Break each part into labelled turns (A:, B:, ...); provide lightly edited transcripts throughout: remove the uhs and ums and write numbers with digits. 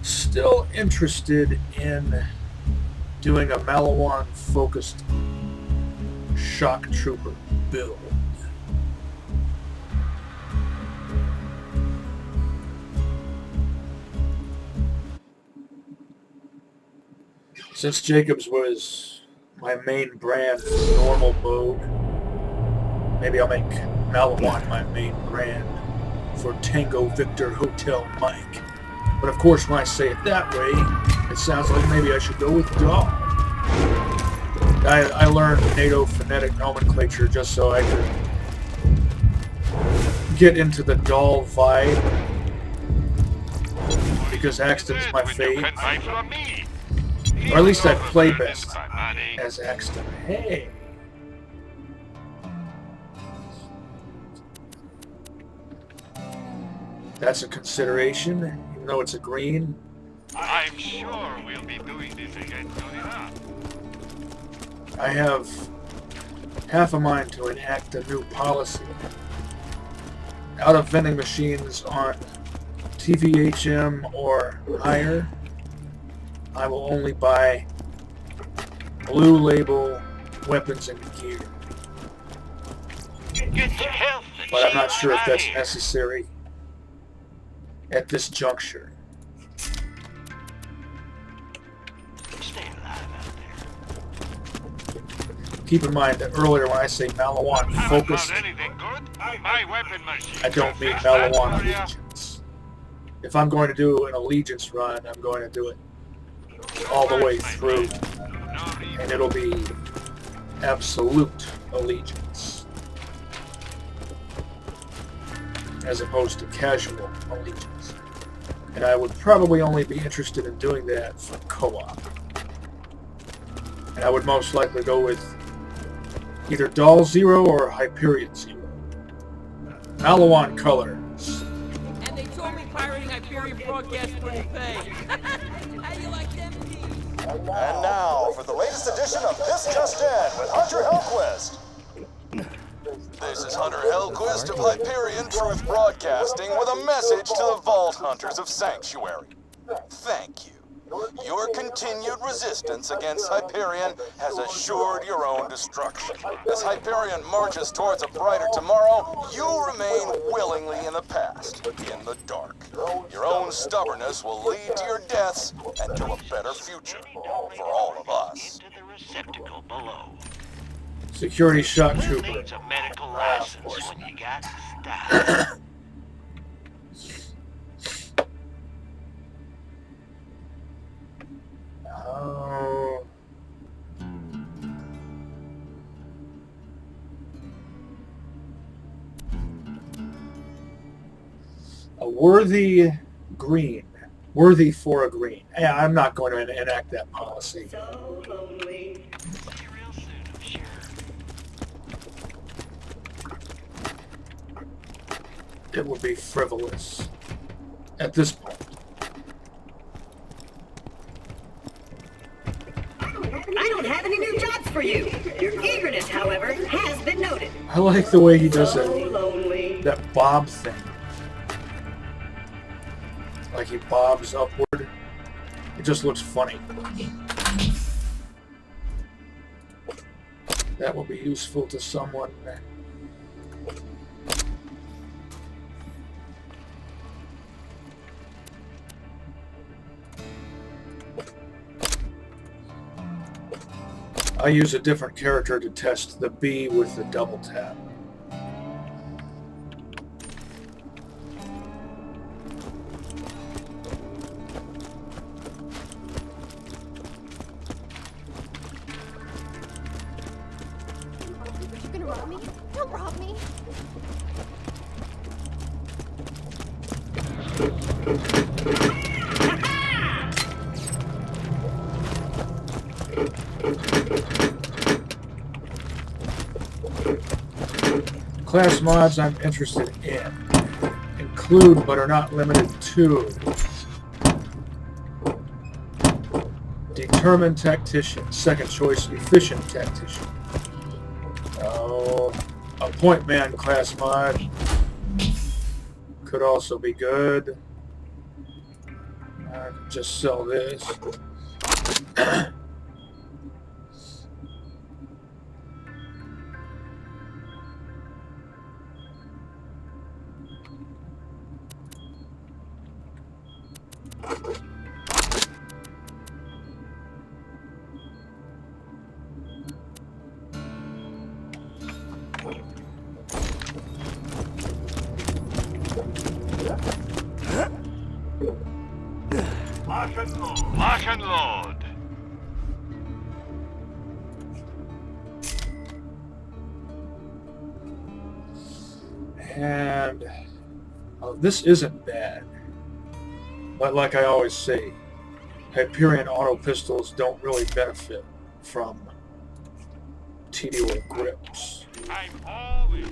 A: Still interested in doing a Malawan-focused shock trooper build. Since Jacobs was my main brand for normal mode, maybe I'll make Malawan my main brand for Tango Victor Hotel Mike. But of course, when I say it that way, it sounds like maybe I should go with Doll. I learned NATO phonetic nomenclature just so I could get into the Doll vibe, because Axton's my fave. Or at least I play best as Axton. Hey! That's a consideration, even though it's a green.
B: I'm sure we'll be doing this again soon enough.
A: I have half a mind to enact a new policy. Out of vending machines on TVHM or higher, I will only buy blue label weapons and gear. But I'm not sure if that's necessary at this juncture. Keep in mind that earlier when I say Malawan focused, I don't mean Malawan allegiance. If I'm going to do an allegiance run, I'm going to do it all the way through, and it'll be absolute allegiance as opposed to casual allegiance. And I would probably only be interested in doing that for co-op. And I would most likely go with either Doll Zero or Hyperion Zero. Malawan colors.
C: And they told me pirating Hyperion broadcast wouldn't pay. How do you like them teams?
D: And now for the latest edition of This Just In with Hunter Hellquist. This is Hunter Hellquist of Hyperion Truth Broadcasting with a message to the Vault Hunters of Sanctuary. Thank you. Your continued resistance against Hyperion has assured your own destruction. As Hyperion marches towards a brighter tomorrow, you remain willingly in the past, in the dark. Your own stubbornness will lead to your deaths and to a better future for all of us.
A: Security shock trooper.
B: Needs a medical license when you got stabbed.
A: Oh. A worthy green. Worthy for a green. Yeah, I'm not going to enact that policy.
E: So lonely.
B: Real soon, I'm sure.
A: It would be frivolous at this point.
E: I don't have any new jobs for you. Your eagerness, however, has been noted.
A: I like the way he does
E: So lonely.
A: that bob thing. Like he bobs upward. It just looks funny. That will be useful to someone. I use a different character to test the B with the double tap.
F: You gonna rob me? Don't rob me.
A: Class mods I'm interested in include but are not limited to Determined Tactician, second choice Efficient Tactician. Oh, a Point Man class mod could also be good. I can just sell this.
B: Lock and load.
A: And this isn't bad. But like I always say, Hyperion auto pistols don't really benefit from TDO grips.
B: I'm always...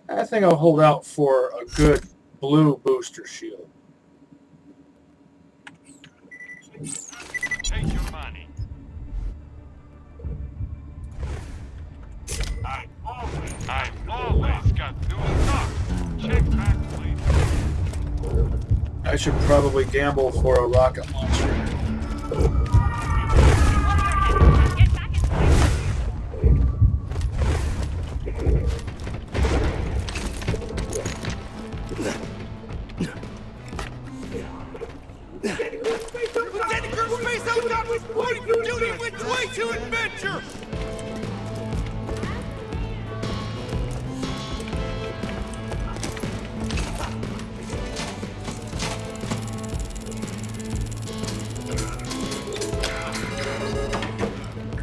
A: I think I'll hold out for a good blue booster shield.
B: Take your money. I've always got new stock. Check back, please.
A: I should probably gamble for a rocket launcher.
C: Lieutenant Colonel Space Helicopter reporting for duty with way to adventure!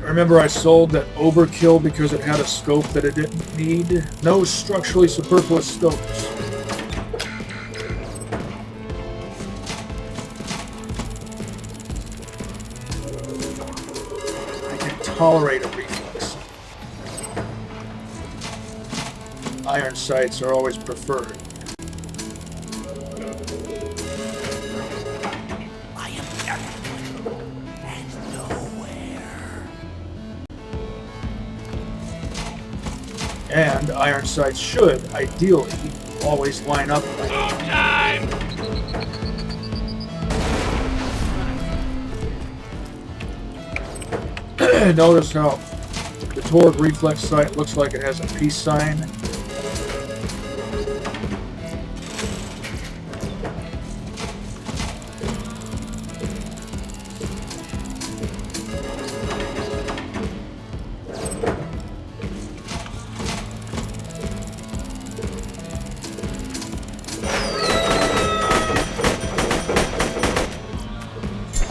A: Remember I sold that overkill because it had a scope that it didn't need? No structurally superfluous scopes. I can tolerate a reflex. Iron sights are always preferred. And iron sights should, ideally, always line up like
B: Time!
A: Notice how the Torg reflex sight looks like it has a peace sign.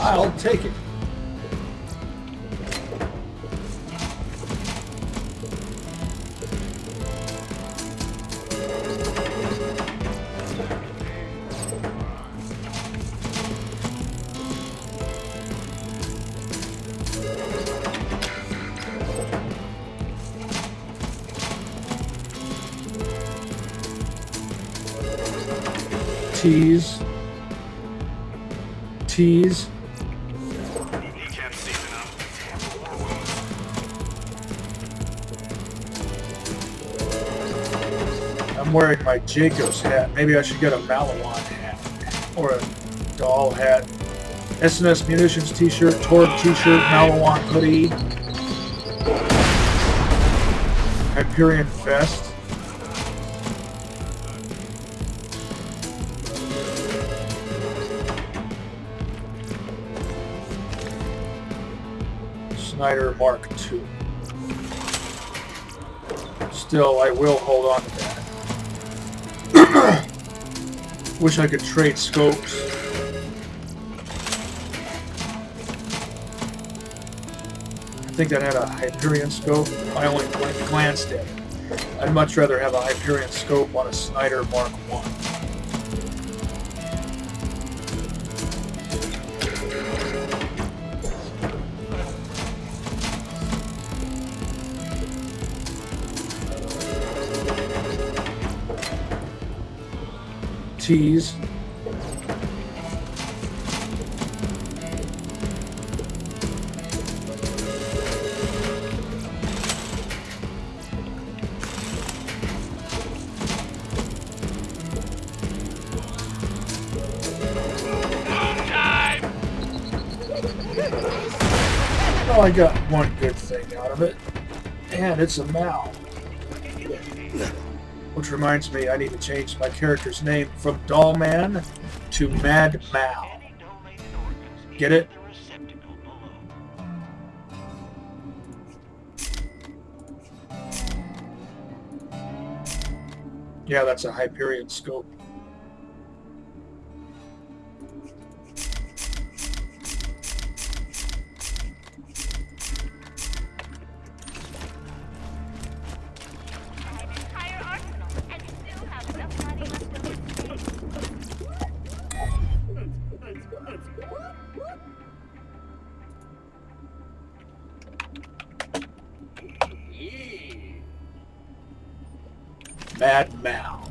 A: I'll take it. Tease. Tease. I'm wearing my Jacobs hat. Maybe I should get a Malawan hat. Or a doll hat. SNS Munitions t-shirt, Torg t-shirt, Malawan hoodie. Hyperion vest. Snyder Mark II. Still, I will hold on to that. Wish I could trade scopes. I think that had a Hyperion scope. I only glanced at it. I'd much rather have a Hyperion scope on a Snyder Mark I. Tease. Well, I got one good thing out of it, and it's a Mal. Which reminds me, I need to change my character's name from Dollman to Mad Mal. Get it? Yeah, that's a Hyperion scope. Mad Mal.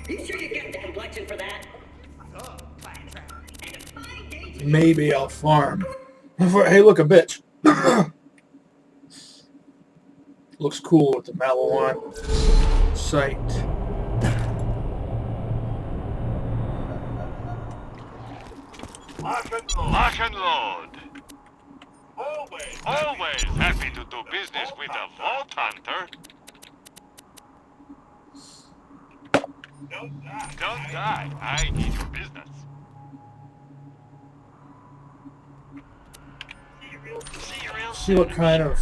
E: You sure you got the complexion for that?
A: Maybe I'll farm. Hey, look, a bitch. Looks cool with the Malawan sight.
B: Lock and load. Always happy to do business with a Vault Hunter. Don't die. I need your business.
A: See what kind of...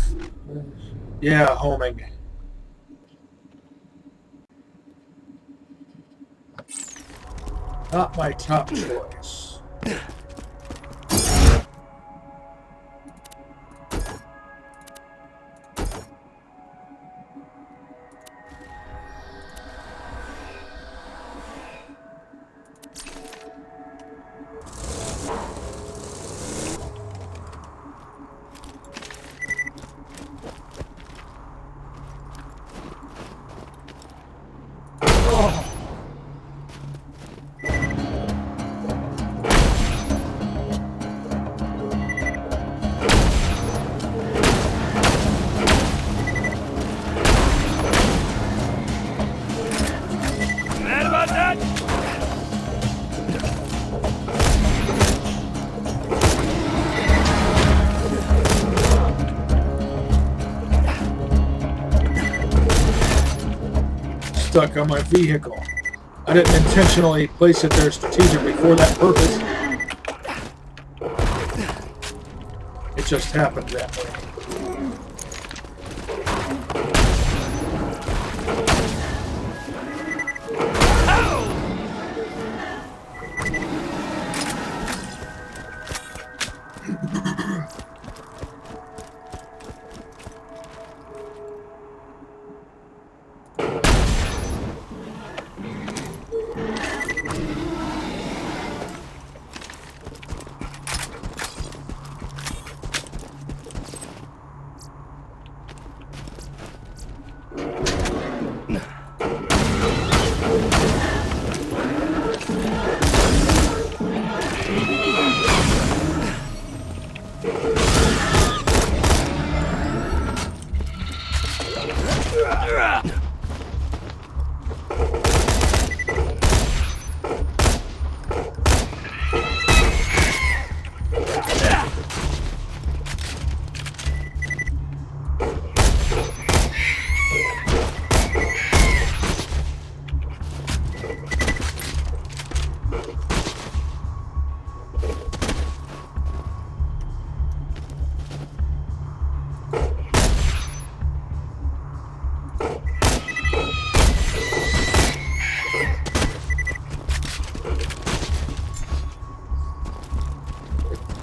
A: Yeah, homing. Not my top choice. Stuck on my vehicle. I didn't intentionally place it there strategically for that purpose. It just happened that way.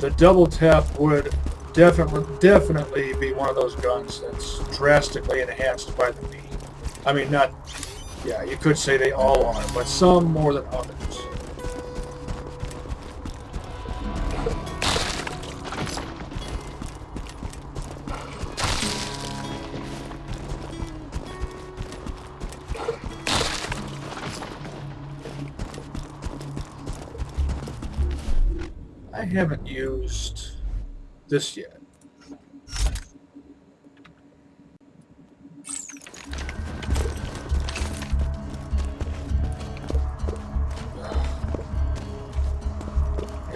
A: The double tap would definitely be one of those guns that's drastically enhanced by the knee. I mean, not, yeah, you could say they all are, but some more than others. I haven't used this yet.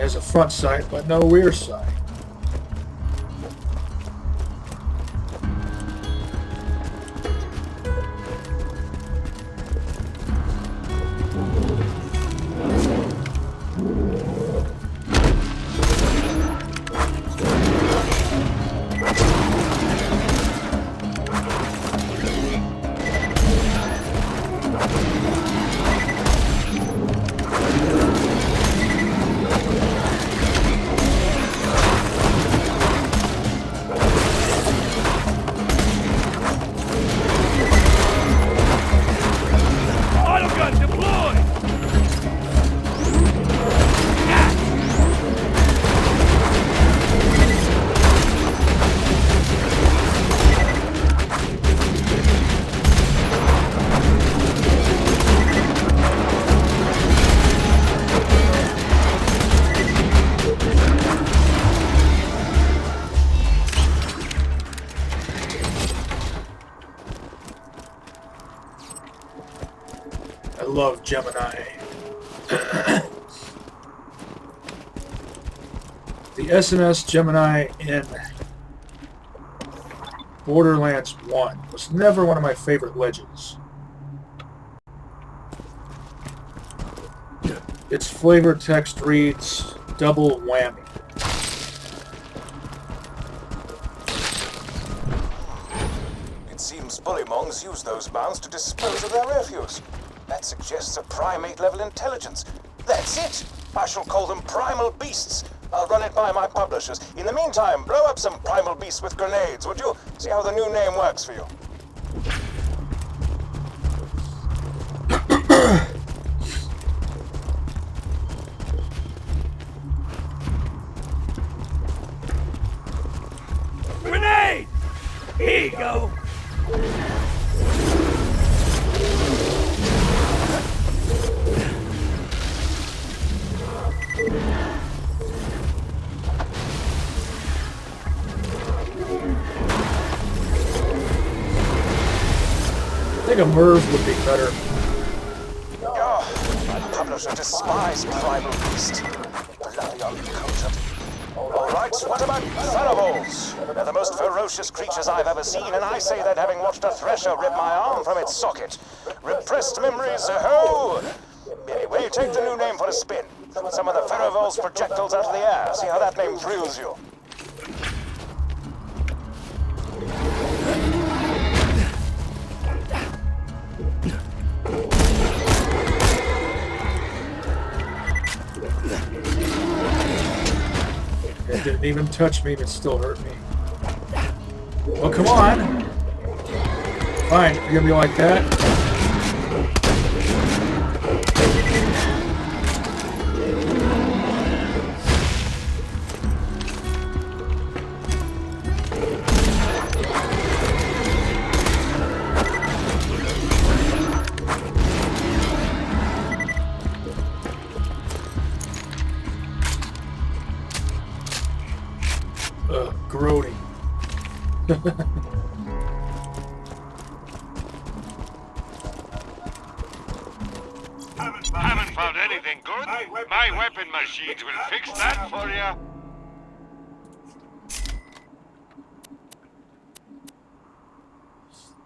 A: has a front sight, but no rear sight. I love Gemini. The SNS Gemini in Borderlands 1 was never one of my favorite legends. Its flavor text reads, double whammy.
D: It seems bullymongs use those mounds to dispose of their refuse. That suggests a primate-level intelligence. That's it! I shall call them primal beasts. I'll run it by my publishers. In the meantime, blow up some primal beasts with grenades, would you? See how the new name works for you.
C: Grenade! Here you go.
A: I think a Merv would be better.
D: Oh, my publisher despise primal beast. Bloody uncultured. Alright, what about thunderbolts? They're the most ferocious creatures I've ever seen, and I say that having watched a thresher rip my arm from its socket. Repressed memories, ho! Anyway, take the new name for a spin. Shoot some of the Ferrovol's projectiles out of the air. See how that name thrills you.
A: It didn't even touch me, and it still hurt me. Well, come on. Fine, you're gonna be like that. Grody.
B: Haven't found anything good? My weapon machines will fix that for you.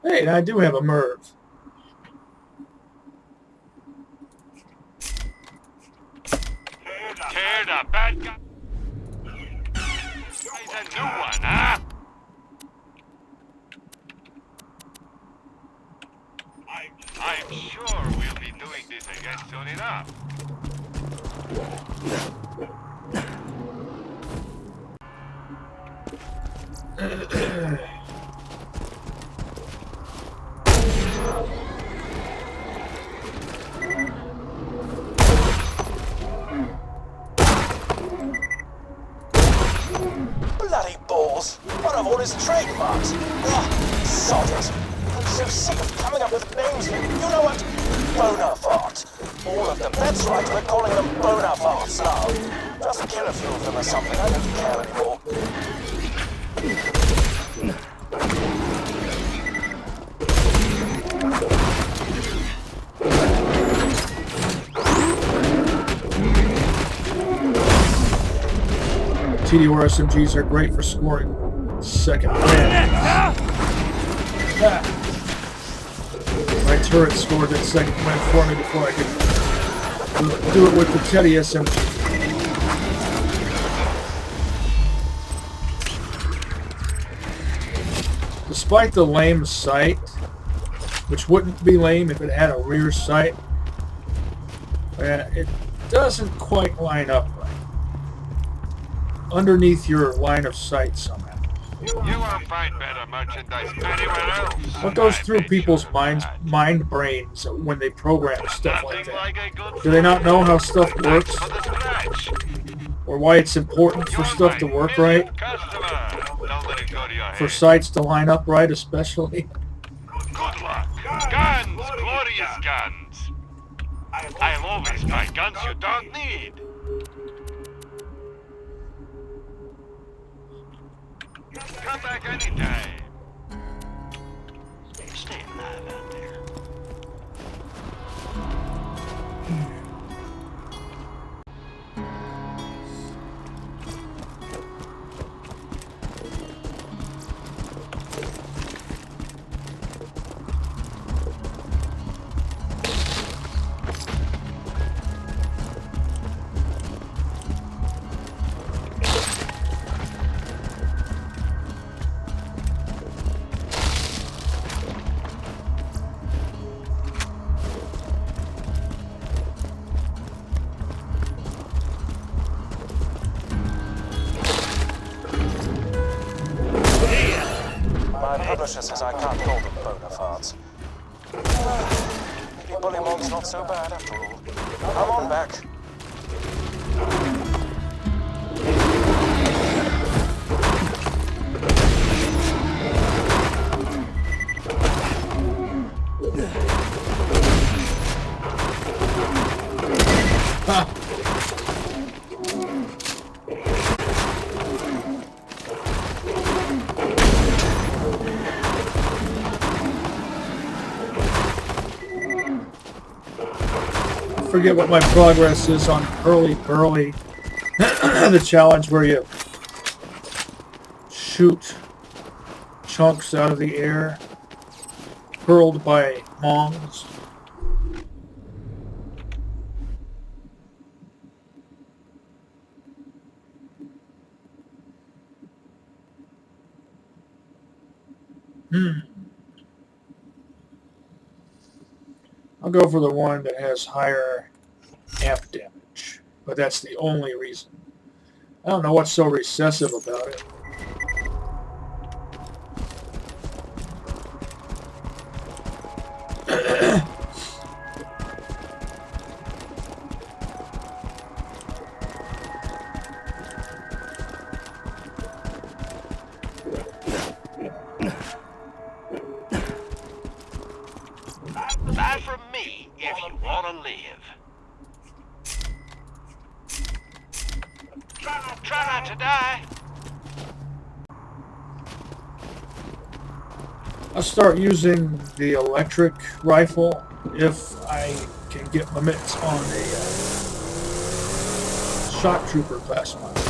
A: Hey, I do have a Merv.
B: Tear the bad guy. He's a new one, huh? I'm sure we'll be doing this again soon enough.
D: Bloody balls! What of all his trademarks? Ugh, sod it! I'm so sick of coming up with names. You know what? Bonafart. All of them. That's right, we're calling them Bonafarts now. Just kill a few of them or something. I don't care anymore.
A: TDR SMGs are great for scoring second wins. My turret scored that second win for me before I could do it with the Teddy SMG. Despite the lame sight, which wouldn't be lame if it had a rear sight, it doesn't quite line up right. Underneath your line of sight somehow.
B: You won't find better merchandise anywhere else.
A: What goes
B: I
A: through
B: bet you
A: people's
B: that.
A: mind brains when they program stuff like
B: Nothing
A: that?
B: like a good
A: Do they not know how stuff
B: Thanks
A: works?
B: for the scratch.
A: Or why it's important for
B: You're
A: stuff to
B: my
A: work
B: millionth
A: right?
B: customer. Don't let it go to your
A: For
B: head.
A: sights to line up right especially?
B: Good luck. Guns, glorious guns. I'll always buy guns you don't need. Come back anytime. Stay alive out there.
D: My publisher says I can't call them bona fides. Maybe Bullymog's not so bad after all. Come on back.
A: I forget what my progress is on Hurly Burly. The challenge where you shoot chunks out of the air hurled by Mongs. I'll go for the one that has higher amp damage, but that's the only reason. I don't know what's so recessive about it.
B: Buy from me if you want to live. Try not to die.
A: I'll start using the electric rifle if I can get my mitts on a shock trooper class model.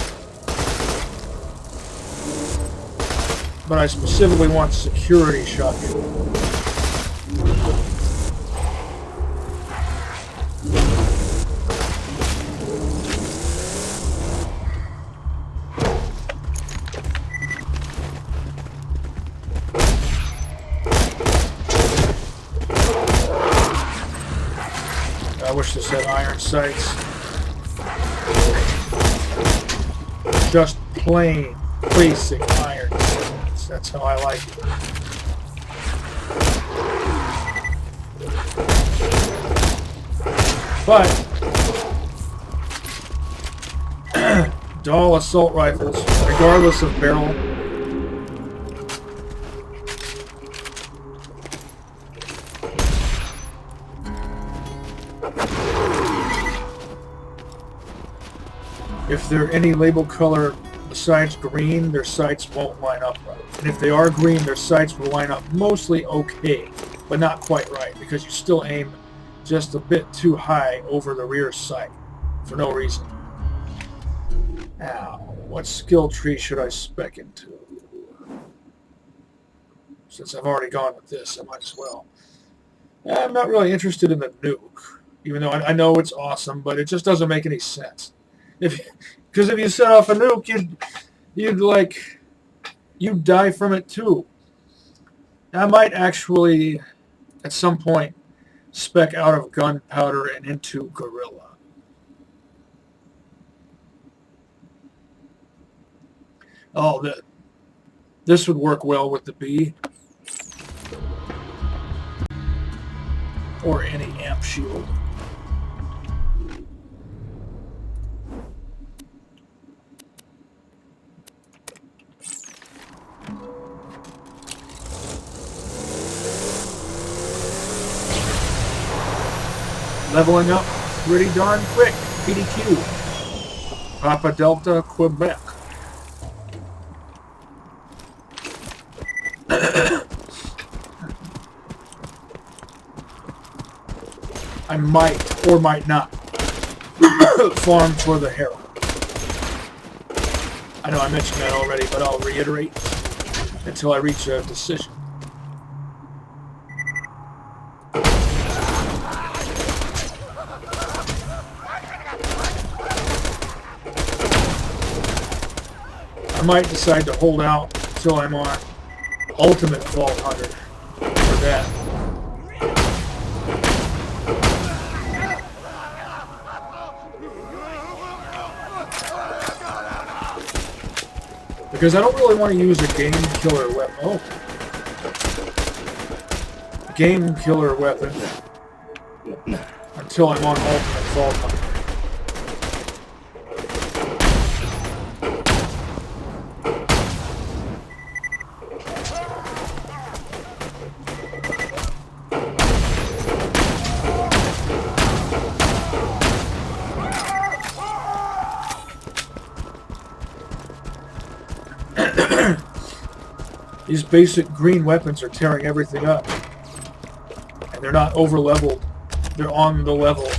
A: But I specifically want security shotgun. I wish this had iron sights. Just plain basic iron sights. That's how I like it. But Dahl assault rifles, regardless of barrel, if they're any label color besides green, their sights won't line up right. And if they are green, their sights will line up mostly okay, but not quite right, because you still aim just a bit too high over the rear sight for no reason. Now, what skill tree should I spec into? Since I've already gone with this, I might as well. I'm not really interested in the nuke, even though I know it's awesome, but it just doesn't make any sense. Because if you set off a nuke, you'd die from it too. I might actually, at some point, spec out of gunpowder and into gorilla. Oh, this would work well with the B. Or any amp shield. Leveling up pretty darn quick. PDQ. Papa Delta, Quebec. I might or might not farm for the Herald. I know I mentioned that already, but I'll reiterate until I reach a decision. I might decide to hold out until I'm on Ultimate Vault Hunter for that. Because I don't really want to use a game killer weapon. Oh. Game killer weapon until I'm on Ultimate Vault Hunter. These basic green weapons are tearing everything up. And they're not over-leveled. They're on the level.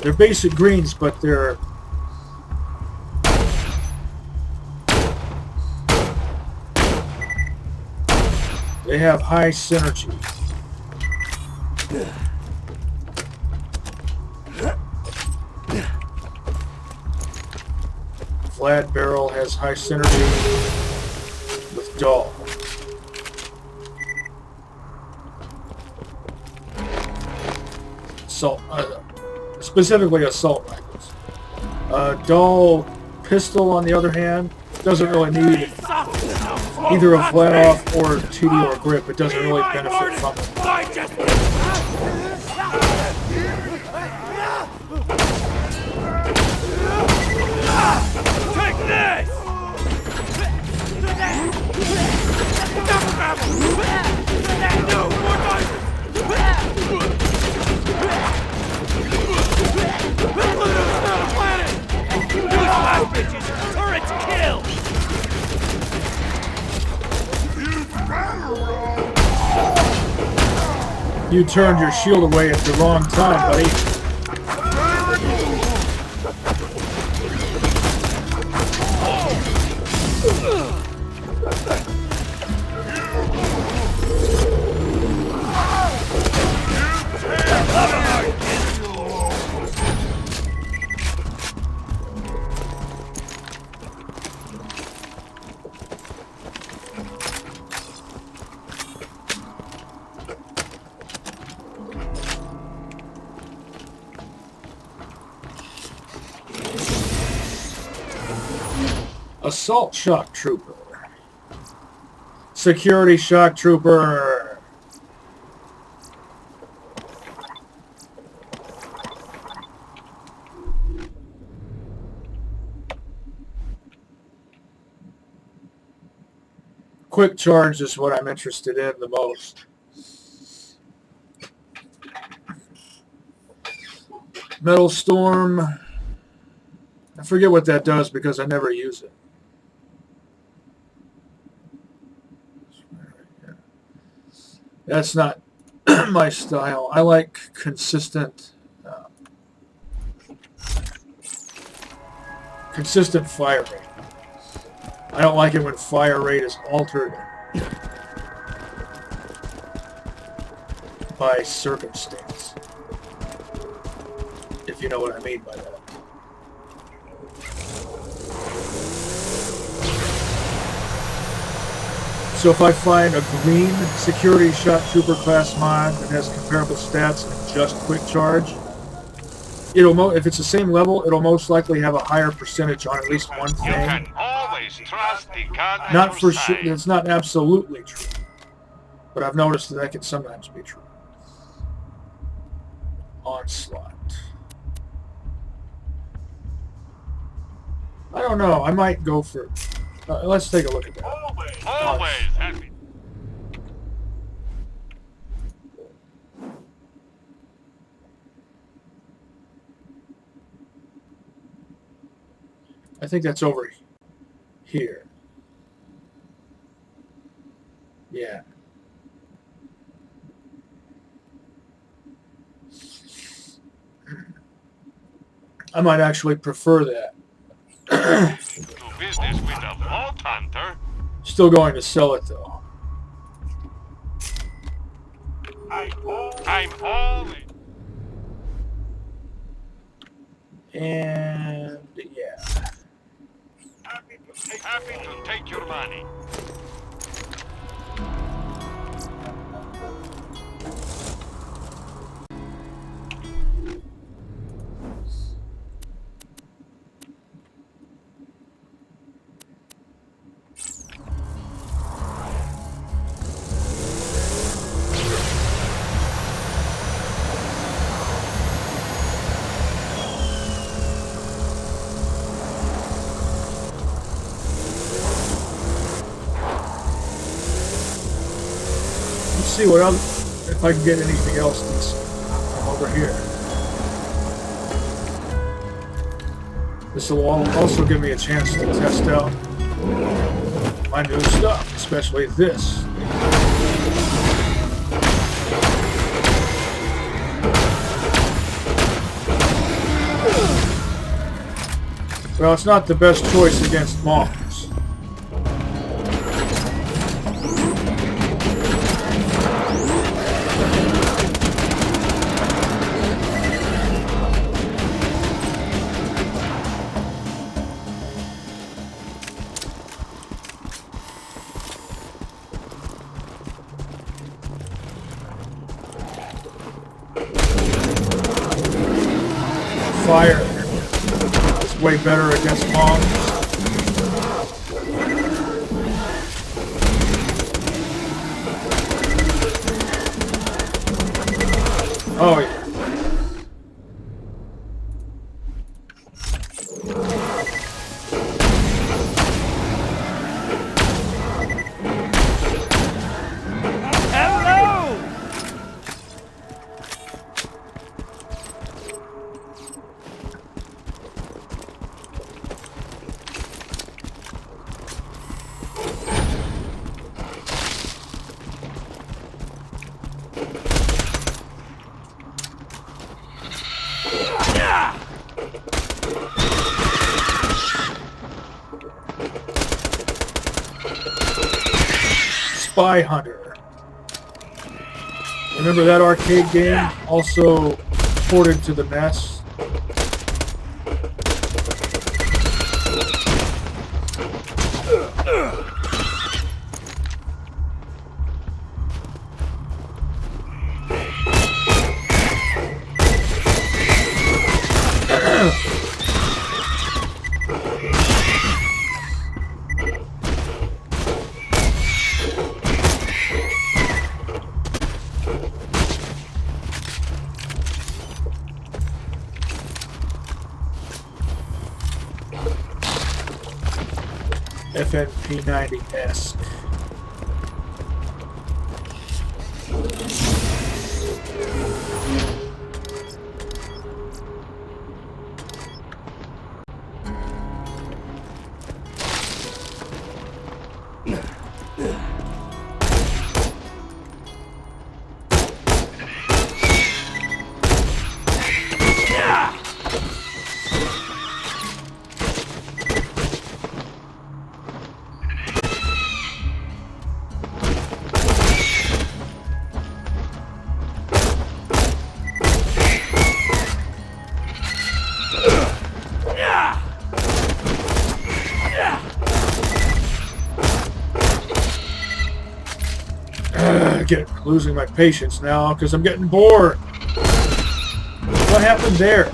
A: They're basic greens, but they have high synergy. Flat barrel has high synergy with dull. Specifically assault rifles. Dull pistol, on the other hand, doesn't really need either a flat off or TD or grip. It doesn't really benefit from it.
C: Take this! No, more Pluto's not a planet! Newsflash, bitches! Turret kill!
A: You turned your shield away at the wrong time, buddy. Assault shock trooper. Security shock trooper. Quick charge is what I'm interested in the most. Metal Storm. I forget what that does because I never use it. That's not my style. I like consistent fire rate. I don't like it when fire rate is altered by circumstance, if you know what I mean by that. So if I find a green security shot trooper class mod that has comparable stats and just quick charge, if it's the same level, it'll most likely have a higher percentage on at least one
B: You
A: thing.
B: can always trust the gun at
A: Not
B: your
A: for sure.
B: side.
A: It's not absolutely true, but I've noticed that can sometimes be true. Onslaught. I don't know. I might go for. Let's take a look at that.
B: Always happy.
A: I think that's over here. Yeah. I might actually prefer that.
B: Do business with a vault hunter.
A: Still going to sell it though.
B: I'm all in.
A: And yeah.
B: Happy to take your money.
A: See what else, if I can get anything else decent from over here. This will also give me a chance to test out my new stuff, especially this. Well, it's not the best choice against monsters. Fire is way better against monsters. Oh yeah. Spy Hunter. Remember that arcade game? Also ported to the NES. FNP90-esque. losing my patience now because I'm getting bored. What happened there?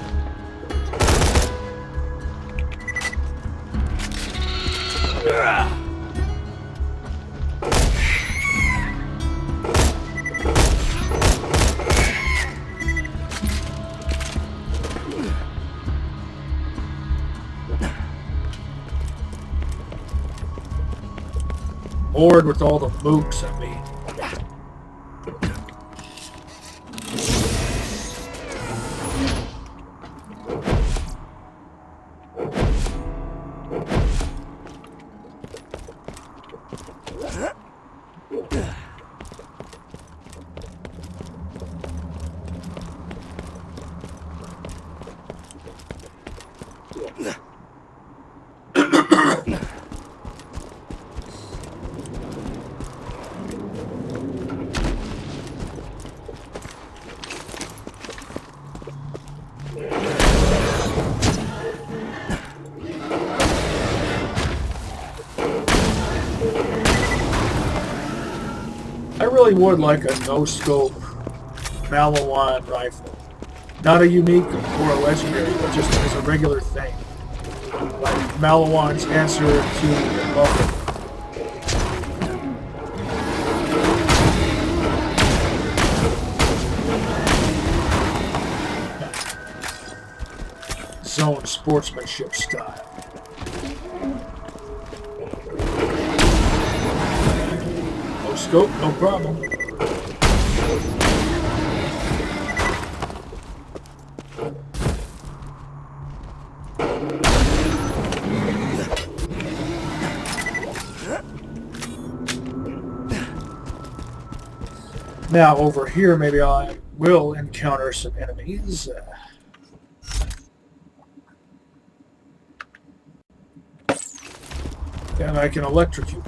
A: Bored with all the mooks, I mean. I really would like a no-scope Malawan rifle. Not a unique or a legendary, but just as a regular thing. Like Malawan's answer to the Buffalo. Zone sportsmanship style. No scope, no problem. Now over here, maybe I will encounter some enemies. And I can electrocute.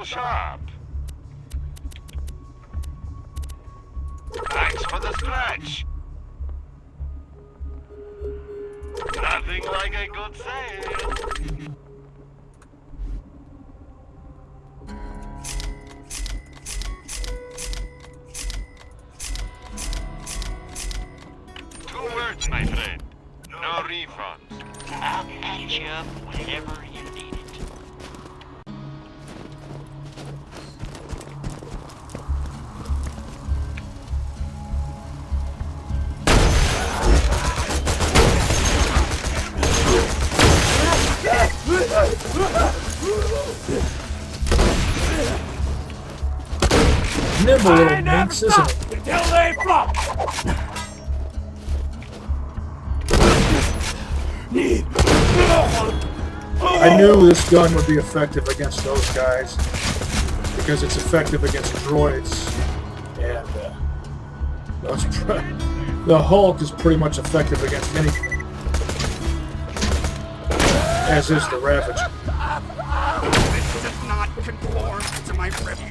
B: Shop. Thanks for the scratch. Nothing like a good sale. Two words, my friend. No refunds. I'll patch you up whenever you need it.
A: Nimble little minx, isn't it?
C: Until they flop.
A: I knew this gun would be effective against those guys because it's effective against droids, and the Hulk is pretty much effective against anything, as is the Ravager.
C: This does not conform to my reputation.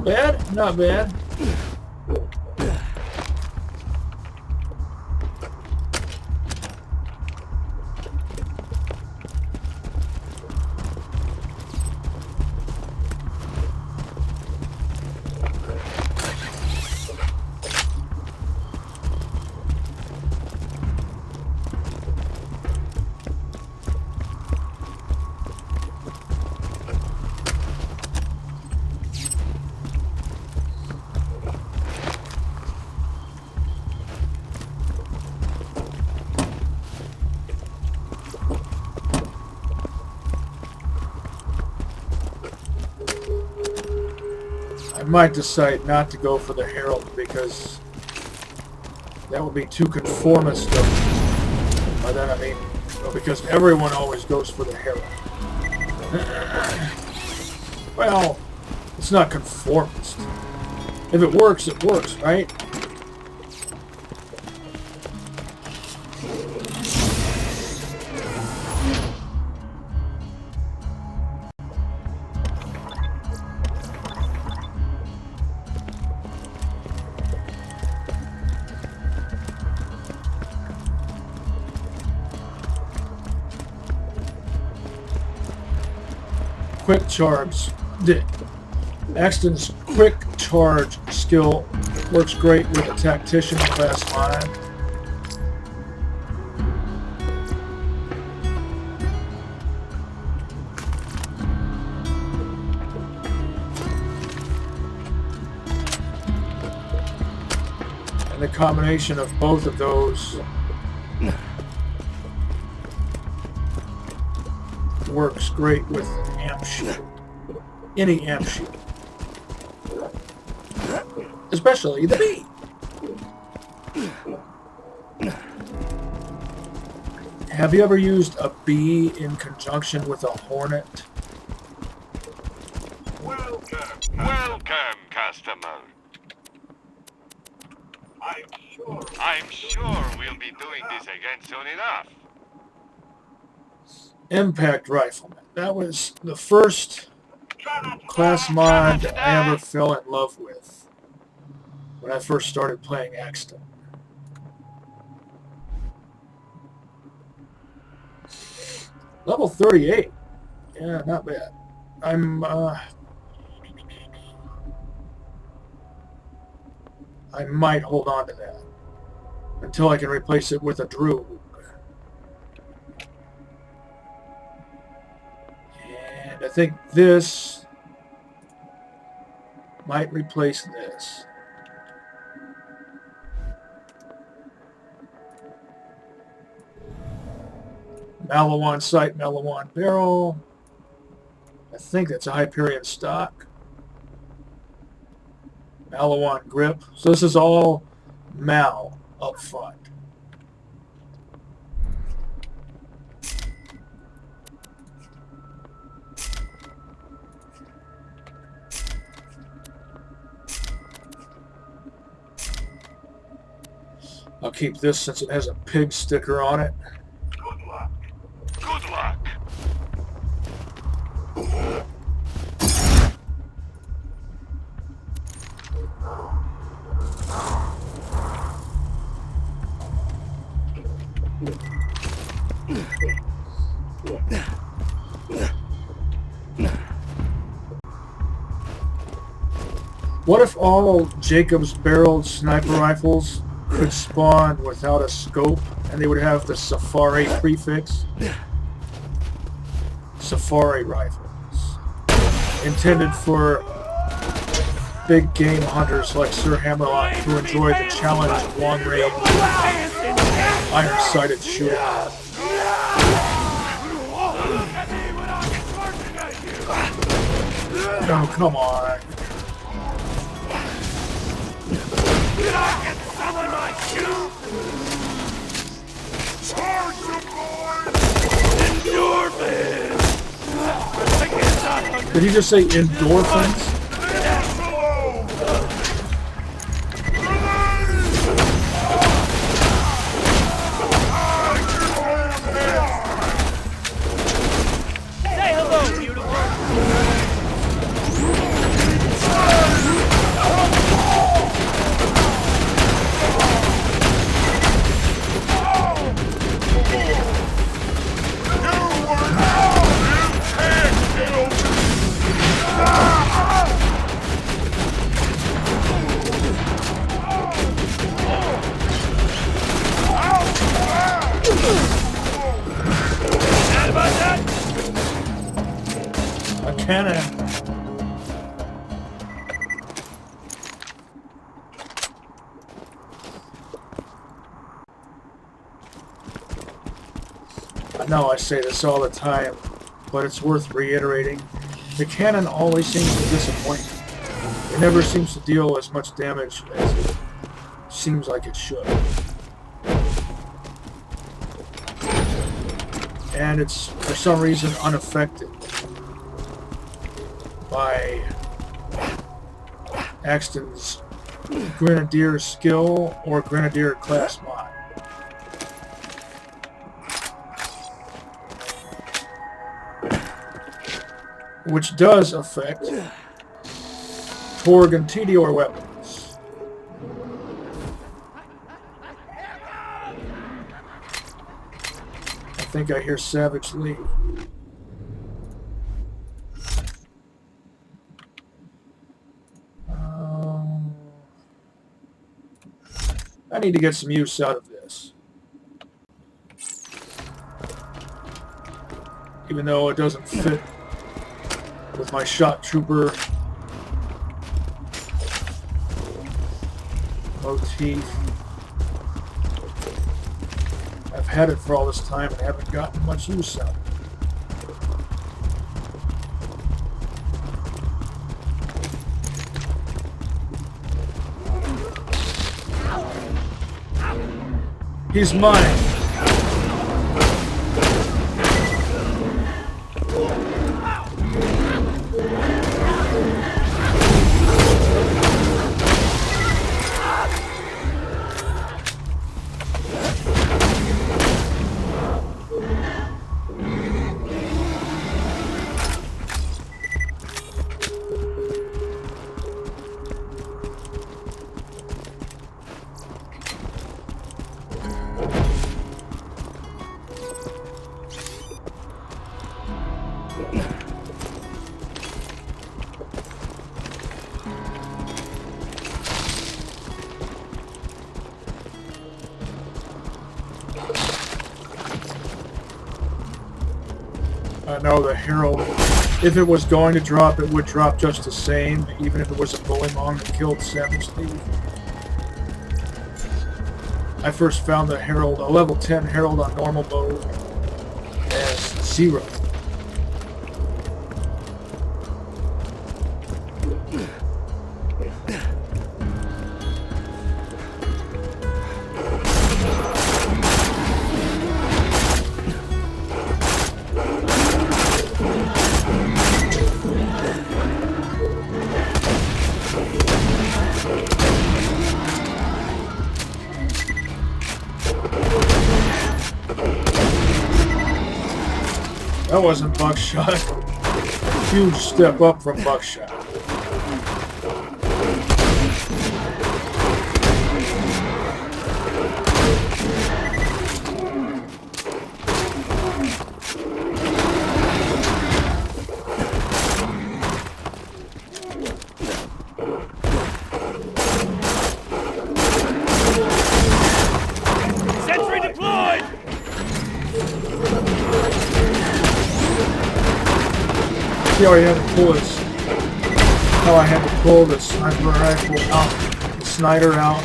A: Not bad, not bad. I might decide not to go for the Herald because that would be too conformist of me. By that I mean, well, because everyone always goes for the Herald. Well, it's not conformist. If it works, right? Quick charge. Axton's quick charge skill works great with a tactician class line. And the combination of both of those works great with amp shield. Any amp shield. Especially the bee. Have you ever used a bee in conjunction with a hornet?
B: Welcome, customer. I'm sure we'll be doing this again soon enough.
A: Impact Rifleman. That was the first class mod I ever fell in love with when I first started playing Axton. Level 38. Yeah, not bad. I might hold on to that until I can replace it with a Druid. I think this might replace this. Malawan sight, Malawan barrel. I think that's a Hyperion stock. Malawan grip. So this is all Mal up front. I'll keep this since it has a pig sticker on it.
B: Good luck. Good luck.
A: What if all Jacob's barreled sniper rifles could spawn without a scope and they would have the Safari prefix? Safari rifles. Intended for big game hunters like Sir Hammerlock who enjoy the challenge of long range, iron-sighted shooting. Oh, come on. Did he just say endorphins?
C: Say hello, beautiful.
A: cannon. I know I say this all the time, but it's worth reiterating. The cannon always seems to disappoint. It never seems to deal as much damage as it seems like it should. And it's, for some reason, unaffected by Axton's Grenadier skill or Grenadier class mod. Which does affect Torg and Tedior weapons. I think I hear Savage leave. I need to get some use out of this. Even though it doesn't fit with my shot trooper motif. I've had it for all this time and haven't gotten much use out of it. He's mine. I know the Herald, if it was going to drop, it would drop just the same, even if it was a Bullymong that killed Savage Steve. I first found the Herald, a level 10 Herald on normal mode, as 0. That wasn't Buckshot. Huge step up from Buckshot.
C: Sentry deployed!
A: See how I had to pull this, how I had to pull the sniper rifle out, the Snyder out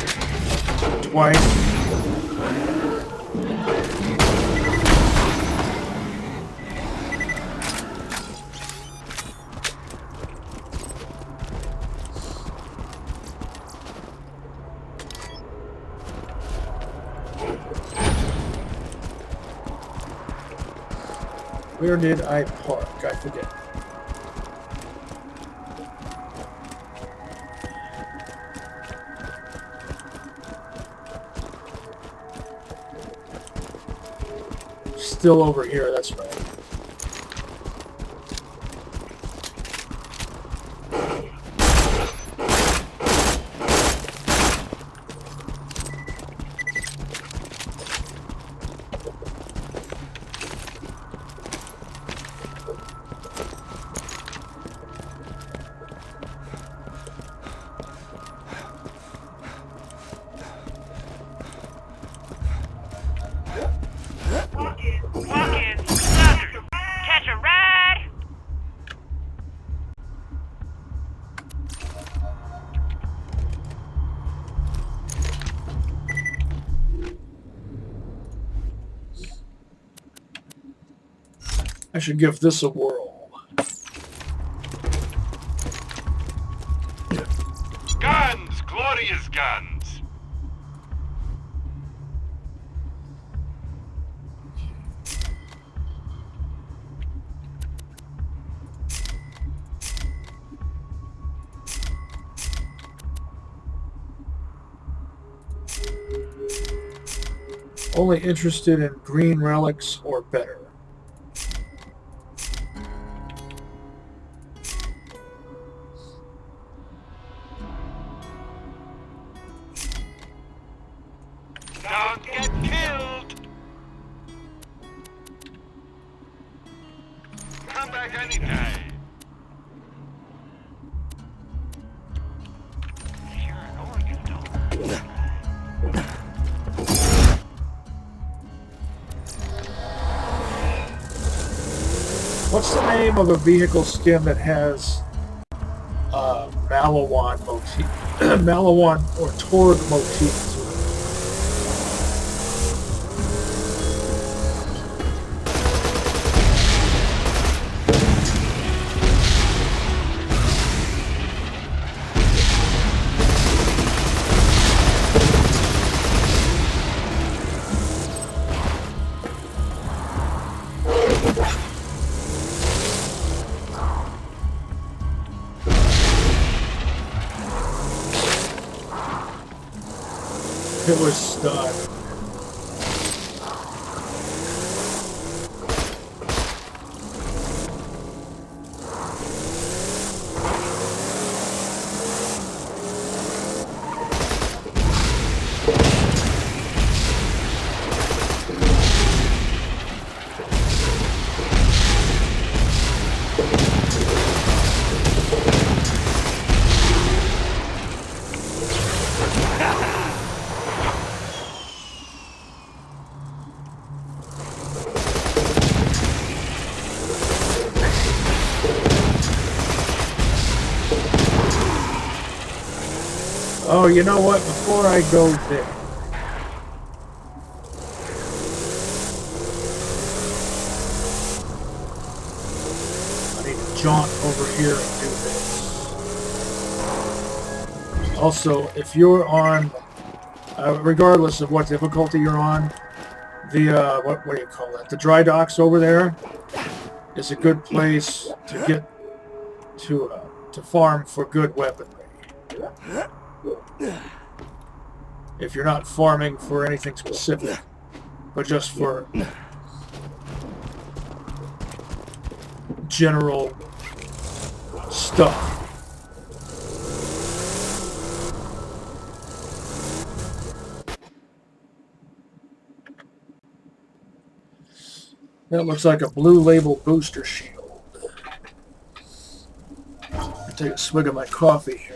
A: twice. Where did I park? I forget. Still over here, that's right. I should give this a whirl.
B: Guns, glorious guns.
A: Only interested in green relics or better.
B: Don't get killed. Come back any day.
A: What's the name of a vehicle skin that has Malawan motif, Malawan or Torg motif to it? It was stuck. Oh, you know what? Before I go there, I need to jaunt over here and do this. Also, if you're on, regardless of what difficulty you're on, the what do you call that? The dry docks over there is a good place to get to farm for good weaponry. If you're not farming for anything specific, but just for general stuff. That looks like a blue label booster shield. I'll take a swig of my coffee here.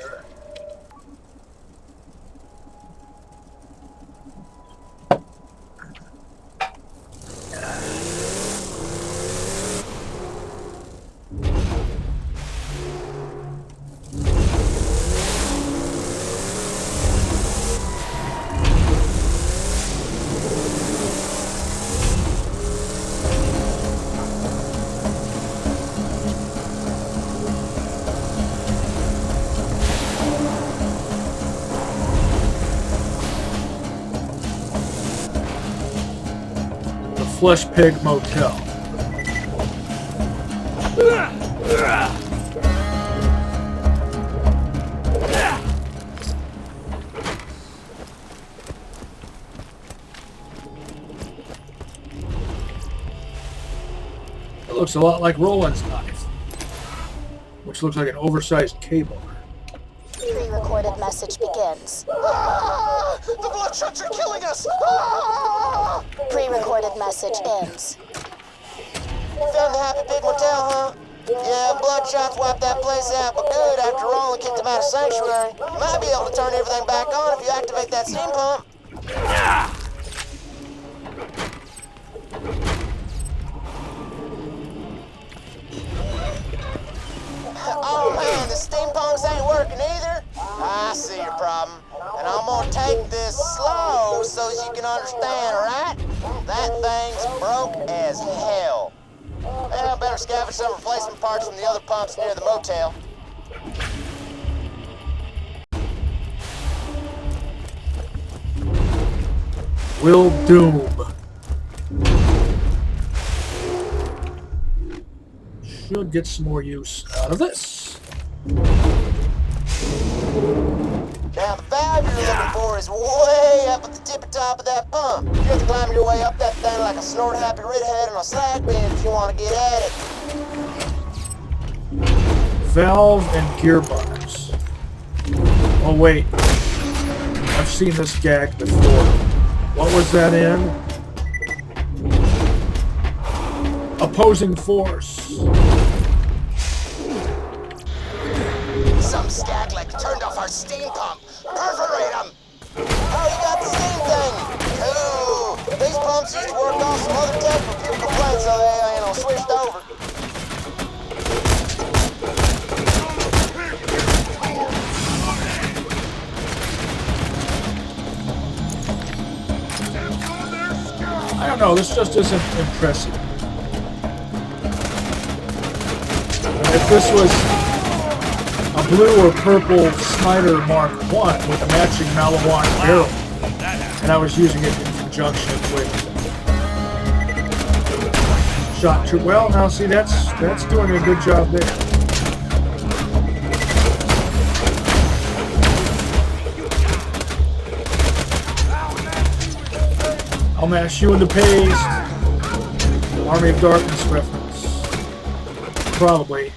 A: Flesh Pig Motel. It looks a lot like Roland's knife, which looks like an oversized cable.
F: Pre-recorded message begins.
D: The bloodshots are killing us! Ah!
F: Pre-recorded message ends.
G: Found the Happy Pig Motel, huh? Yeah, bloodshots wiped that place out, but good after Roland kicked them out of Sanctuary. You might be able to turn everything back on if you activate that steam pump. Oh man, the steam pumps ain't working either. I see your problem. And I'm gonna take this slow so you can understand, right? That thing's broke as hell. Yeah, better scavenge some replacement parts from the other pumps near the motel.
A: Will Doom. Should get some more use out of this.
G: Now, the valve you're looking for is way up at the tippy top of that pump. You have to climb your way up that thing like a snort-happy redhead on a slag bed if you want to get at it.
A: Valve and gear bars. Oh, wait. I've seen this gag before. What was that in? Opposing force.
G: Some skaglik turned off our steam pump. Perforate them! Oh, you got the steam thing! Cool! These pumps used to work on some other tech for fuel complaints, so they, switched over.
A: I don't know, this just isn't impressive. If this was a blue or purple Snyder Mark I with a matching Malawan barrel, and I was using it in conjunction with shot troop. Well, now see, that's doing a good job there. I'll mash you into paste. Army of Darkness reference. Probably.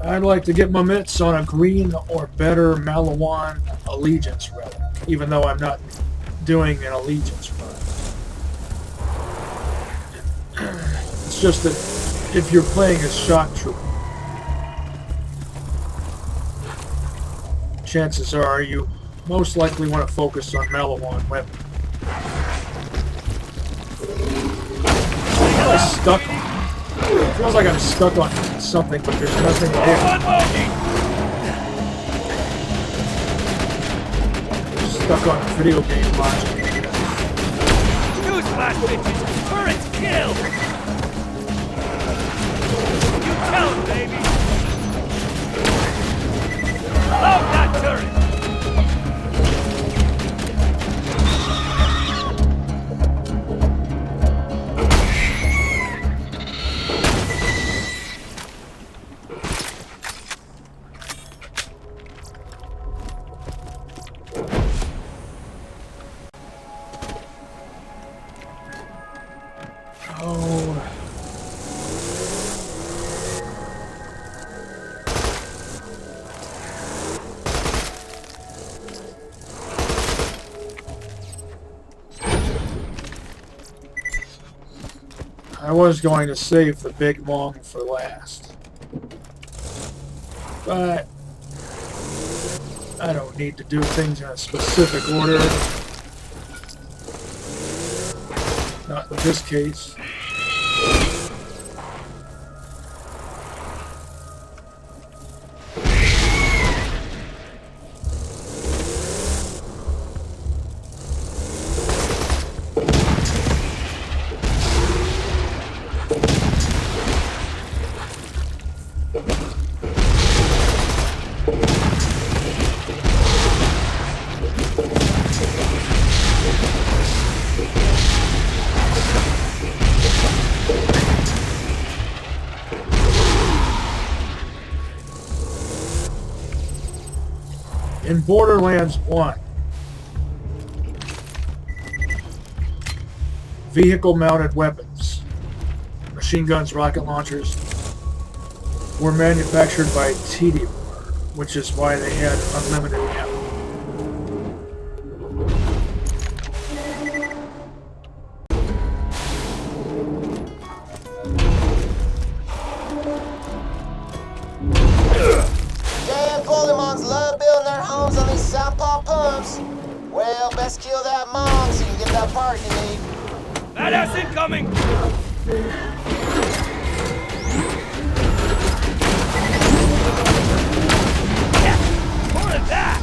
A: I'd like to get my mitts on a green or better Malawan Allegiance relic, even though I'm not doing an Allegiance run. It's just that if you're playing as shot troop, chances are you most likely want to focus on Malawan weapon. I'm stuck on. It feels like I'm stuck on something, but there's nothing there. Stuck on video game logic.
C: Newsflash, bitches! Turret's killed! You tell him, baby! Load that turret!
A: I was going to save the Big Mong for last, but I don't need to do things in a specific order. Not in this case. In Borderlands 1, vehicle-mounted weapons, machine guns, rocket launchers, were manufactured by TVHM. which is why they had unlimited ammo.
G: Damn Polemons love building their homes on these southpaw pumps. Well, best kill that mong so you can get that part you need.
C: Badass incoming! More of that!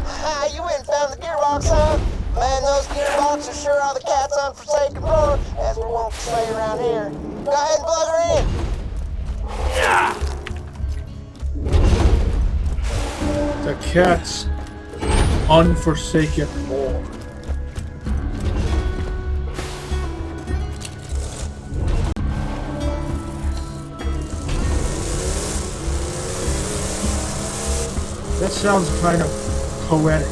G: Ah, you went and found the gearbox, huh? Man, those gearboxes sure are the cat's unforsaken brother, as we won't say around here. Go ahead and plug her in.
A: The cat's unforsaken more. That sounds kind of poetic.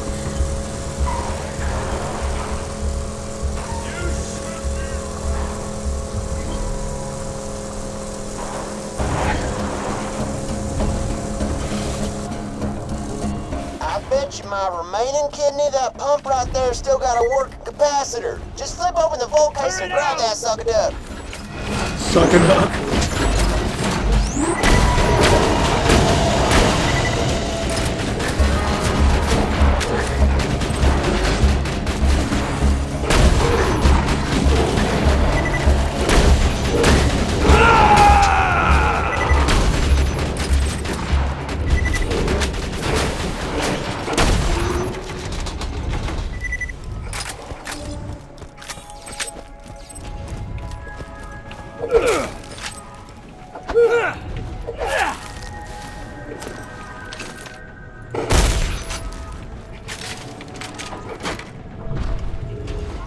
G: I bet you my remaining kidney, that pump right there, still got a working capacitor. Just flip open the volt case and grab that sucker duck.
A: Suck it up.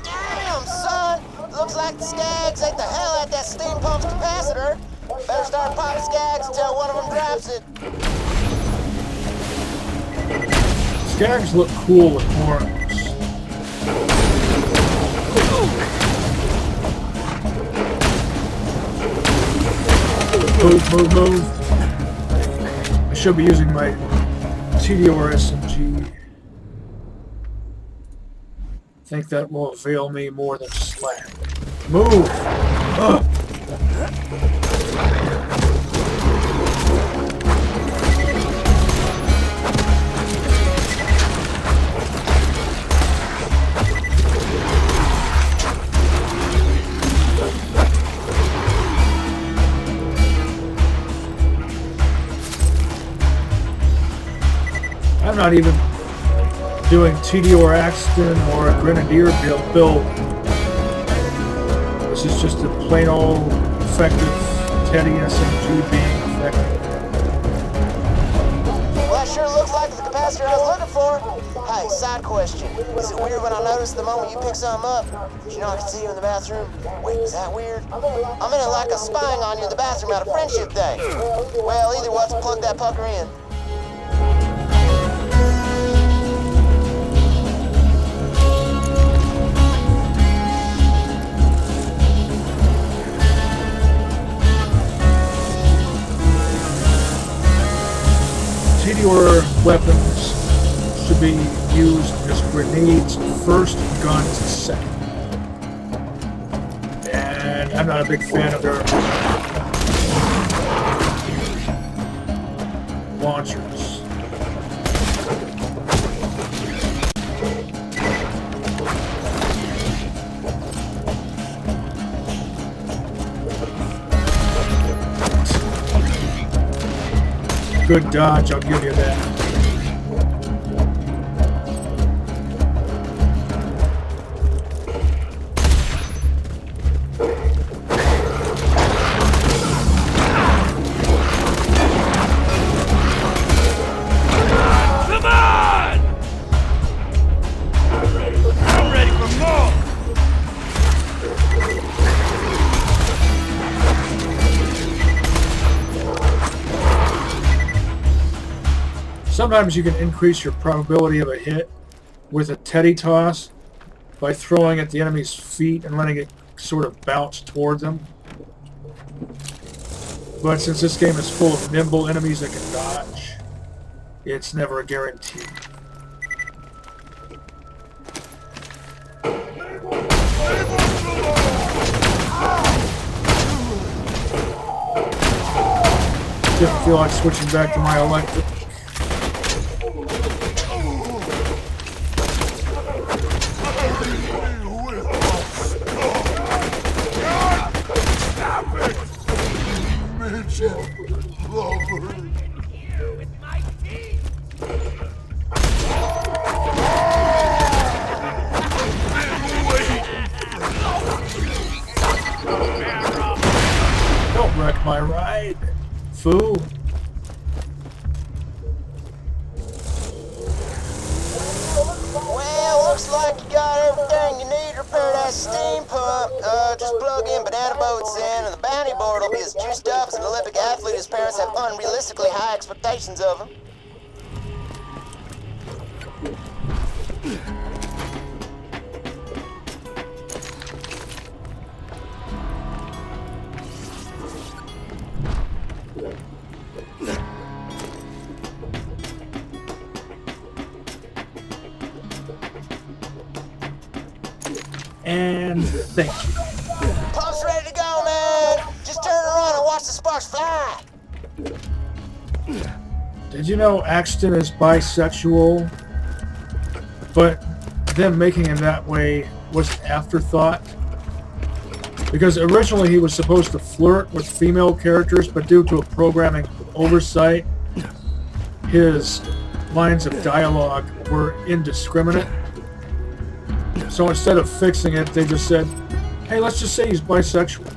G: Damn, son! Looks like the Skags ate the hell out that steam pump's capacitor. Better start popping Skags until one of them drops it.
A: Skags look cool with horns. Move, move, move. I should be using my TDR SMG. I think that will avail me more than slack. Move! Ugh. I'm not even doing TDR Axton or a Grenadier build. This is just a plain old effective Teddy SMG being effective.
G: Well, that sure looks like the capacitor I was looking for. Hey, side question. Is it weird when I notice the moment you pick something up? You know I can see you in the bathroom? Wait, is that weird? I'm in it like a spying on you in the bathroom at a friendship day. Well, either way, let's plug that pucker in.
A: TDR weapons should be used as grenades first, guns second. And I'm not a big fan of their launchers. Good dodge, I'll give you that.
C: Come on! I'm ready for more!
A: Sometimes you can increase your probability of a hit with a teddy toss by throwing at the enemy's feet and letting it sort of bounce towards them. But since this game is full of nimble enemies that can dodge, it's never a guarantee. Didn't feel like switching back to my electric. Don't wreck my ride, fool.
G: Well, looks like you got everything you need to repair that steam pump. Just plug in banana boats in, and the bounty board will be as juiced up as an Olympic athlete whose parents have unrealistically high expectations of him.
A: And thank you.
G: Pump's ready to go, man! Just turn around and watch the sparks fly!
A: Did you know Axton is bisexual? But them making him that way was an afterthought. Because originally he was supposed to flirt with female characters, but due to a programming oversight, his lines of dialogue were indiscriminate. So instead of fixing it, they just said, hey, let's just say he's bisexual.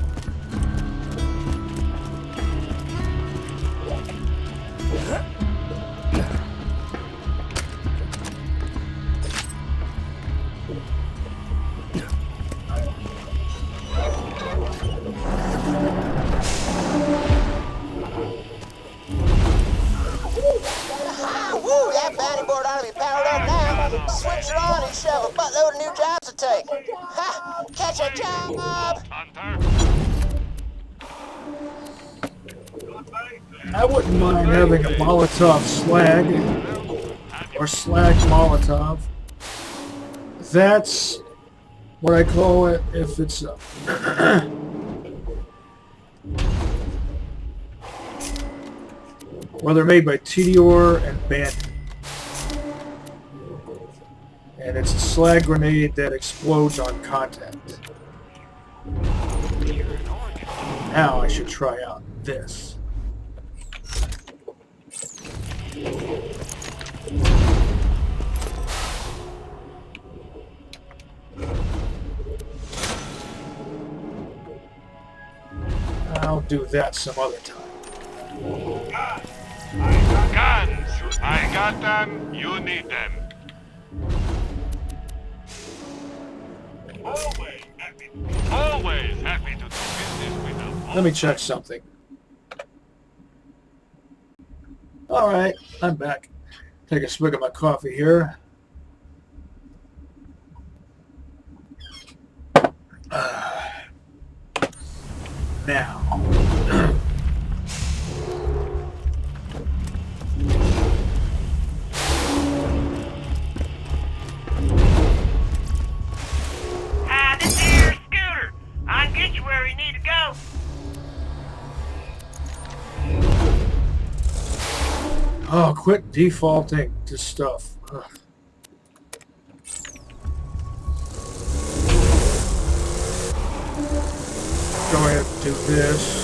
G: Woo, that bounty board ought to be powered up now. Switch it on and shove a buttload of new jobs to take. Ha! Catch a job!
B: Hunter.
A: I wouldn't mind having a Molotov slag, or slag Molotov. That's what I call it if it's well, they're made by Tedior and Bandit. And it's a slag grenade that explodes on contact. Now I should try out this. I'll do that some other time.
B: Guns! I got them, you need them. Always happy to do business with them.
A: Let me check something. Alright, I'm back. Take a swig of my coffee here. Now.
H: Hi, this here's Scooter. I can get you where you need to go.
A: Oh, quit defaulting to stuff. Ugh. Go ahead and do this.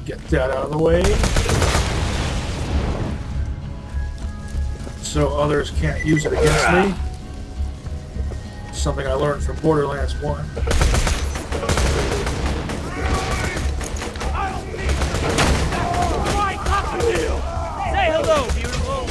A: Get that out of the way. So others can't use it against me. Something I learned from Borderlands 1.
C: Say hello, beautiful.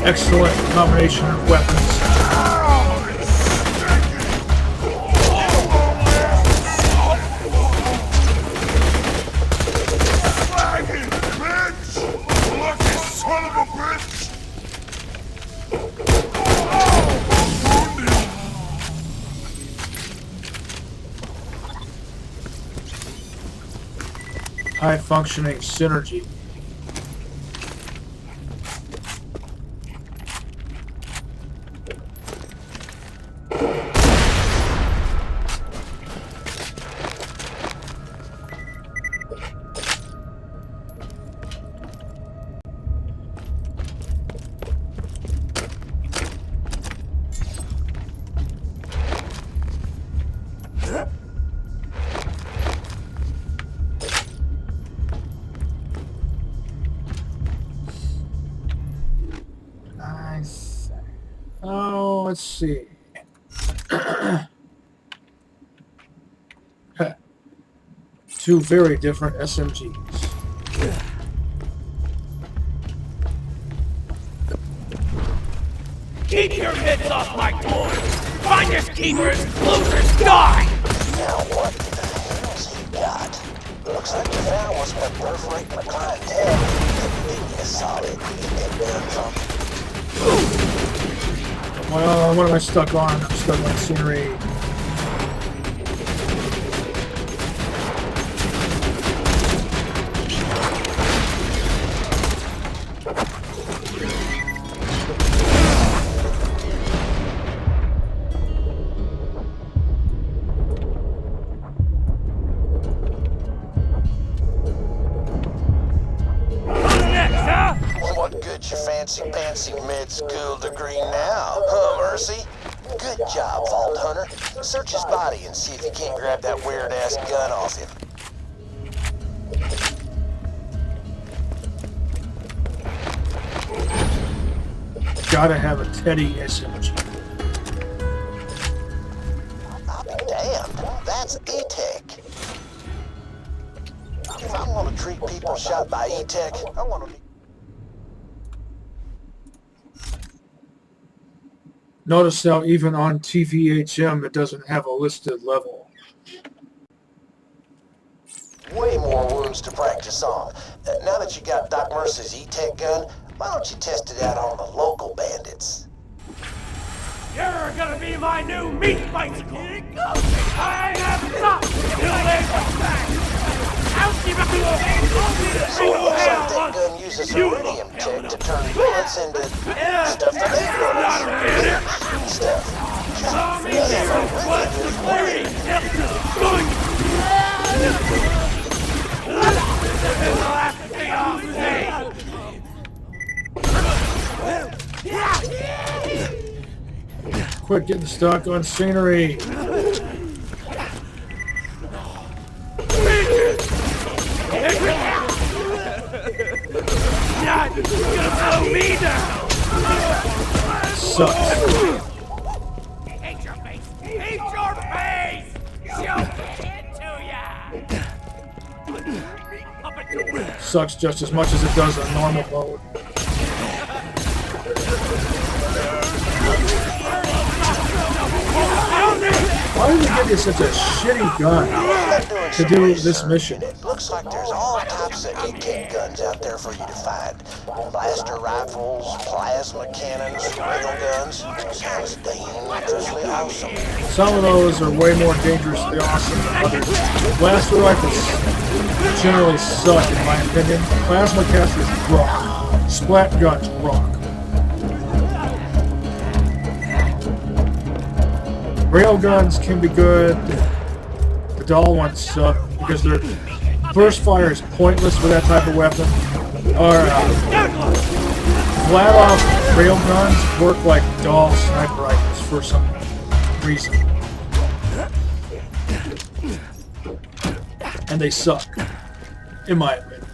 A: excellent combination of weapons. High functioning synergy. Oh, let's see. Two very different SMGs.
C: Keep your mitts off my toys! Finders keepers, losers die!
G: Now what the hell's he got? Looks like the foul was been perforating the clientele. Give me a solid get done something.
A: Well, what am I stuck on? I'm stuck on scenery.
G: Fancy mid-school degree now, huh, Mercy? Good job, Vault Hunter. Search his body and see if you can't grab that weird-ass gun off him.
A: Gotta have a Teddy SMG.
G: I'll be damned. That's E-Tech. If I want to treat people shot by E-Tech, I want to...
A: Notice how even on TVHM it doesn't have a listed level.
G: Way more wounds to practice on. Now that you got Doc Mercer's E-Tech gun, why don't you test it out on the local bandits?
C: You're gonna be my new meat bicycle! I have stopped! You laser back!
G: So it looks like that gun uses iridium tech to turn bullets into stuff that ain't bullets. Stuff.
A: Quit getting stuck on scenery.
C: Not gonna blow me down!
A: Sucks.
C: Hate your face! Hate your face! Show it to ya!
A: Sucks just as much as it does on normal mode. Why did they give you such a shitty gun to do this mission?
G: It looks like there's all types of E-Tech guns out there for you to find. Blaster rifles, plasma cannons, railguns. Sounds dangerously awesome.
A: Some of those are way more dangerously awesome than others. Blaster rifles generally suck in my opinion. Plasma casters rock. Splat guns rock. Railguns can be good. The doll ones suck because their burst fire is pointless for that type of weapon. Or flat off railguns work like doll sniper rifles for some reason. And they suck, in my opinion.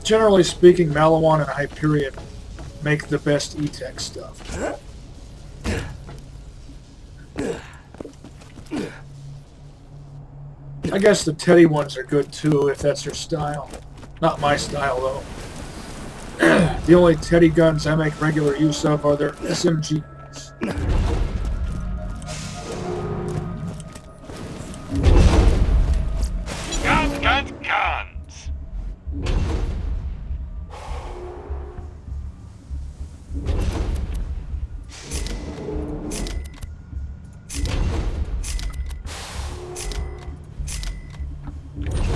A: Generally speaking, Malawan and Hyperion make the best E-Tech stuff. I guess the Teddy ones are good too, if that's your style. Not my style, though. The only teddy guns I make regular use of are their SMGs.
B: Guns, guns, guns.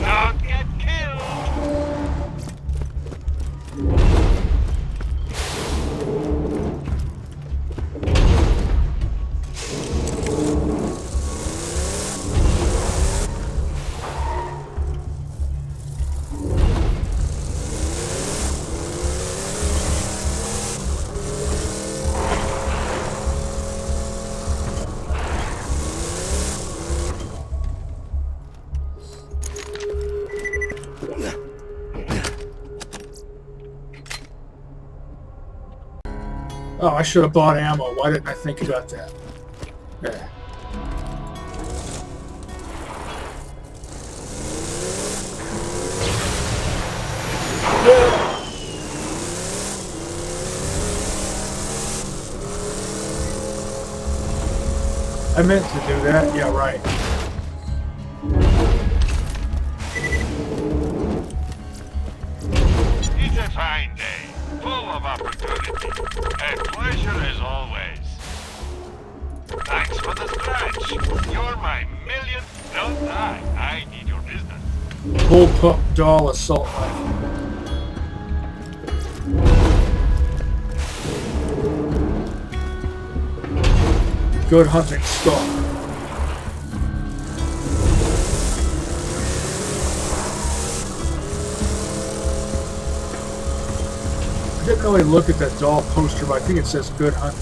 B: Don't get killed.
A: Oh, I should have bought ammo. Why didn't I think about that? Yeah. I meant to do that. Yeah, right.
B: It's a fine day, full of opportunity. A pleasure as always. Thanks for the scratch. You're my millionth. Don't die. I need your business.
A: Bullpup doll assault rifle. Good hunting stock. I didn't really look at that doll poster, but I think it says good hunting.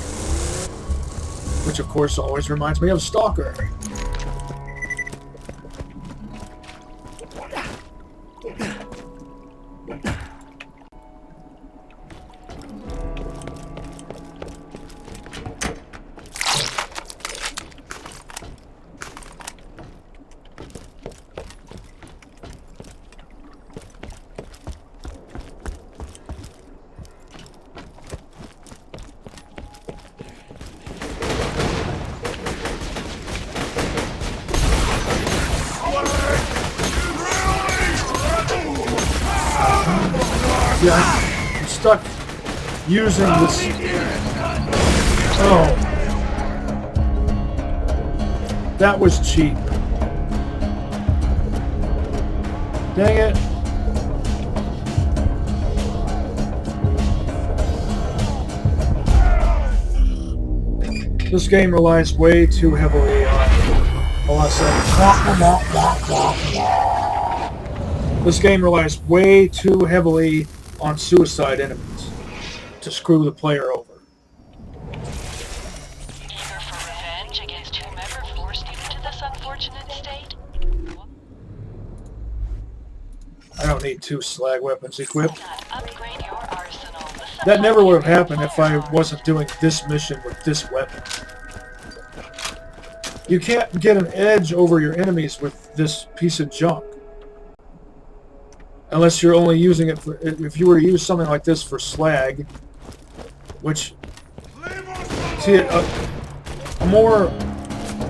A: Which of course always reminds me of Stalker. Yeah, I'm stuck using this. Oh. That was cheap. Dang it. This game relies way too heavily on... Hold on a second. This game relies way too heavily on suicide enemies to screw the player over.
I: Eager for revenge against whomever forced you into this unfortunate state?
A: I don't need 2 slag weapons equipped.
I: Upgrade your arsenal.
A: That never would have happened if I wasn't doing this mission with this weapon. You can't get an edge over your enemies with this piece of junk. Unless you're only using it for... If you were to use something like this for slag, which... See, a more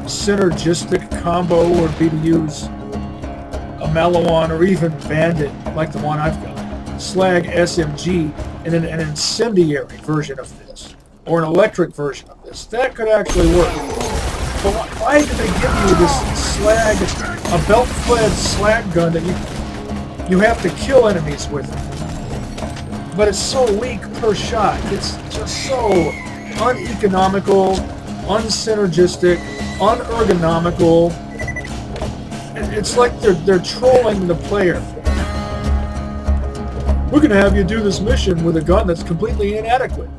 A: synergistic combo would be to use a Malawan or even Bandit, like the one I've got. Slag SMG, and then an incendiary version of this. Or an electric version of this. That could actually work. But why did they give you this slag... a belt-fed slag gun that you have to kill enemies with it. But it's so weak per shot. It's just so uneconomical, unsynergistic, unergonomical. It's like they're trolling the player. We're going to have you do this mission with a gun that's completely inadequate.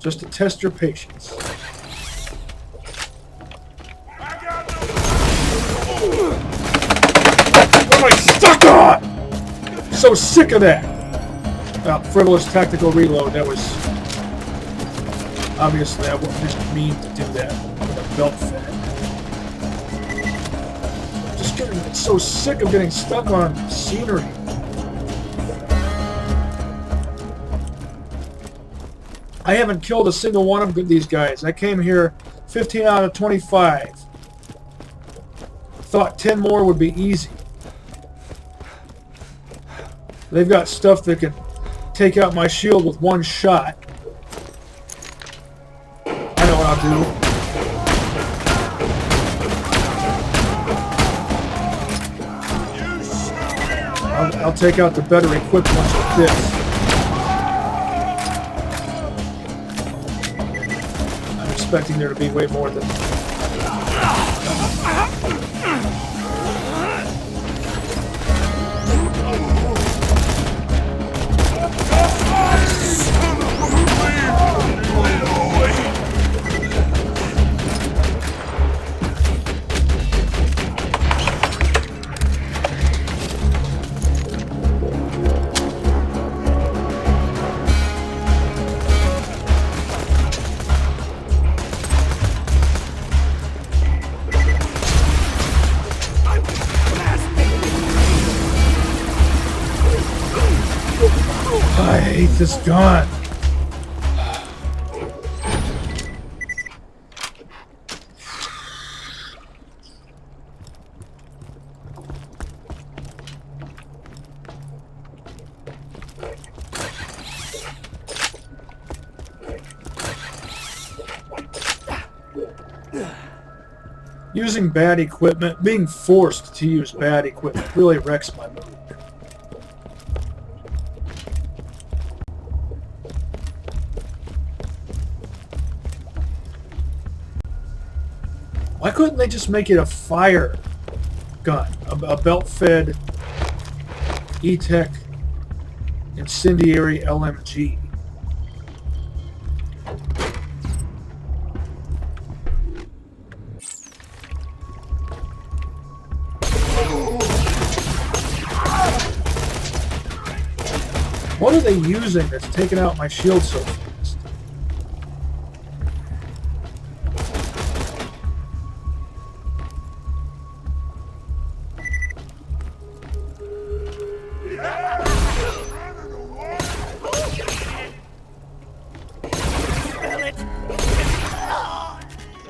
A: Just to test your patience. What am I stuck on? So sick of that. Frivolous tactical reload. That was obviously I didn't mean to do that with a belt fed. Just getting so sick of getting stuck on scenery. I haven't killed a single one of these guys. I came here 15 out of 25. Thought 10 more would be easy. They've got stuff that can take out my shield with one shot. I know what I'll do. I'll take out the better equipped ones with this. I'm expecting there to be way more than... I hate this gun. Using bad equipment, being forced to use bad equipment really wrecks my mood. Why couldn't they just make it a fire gun? A belt-fed E-Tech incendiary LMG. What are they using that's taking out my shield so fast?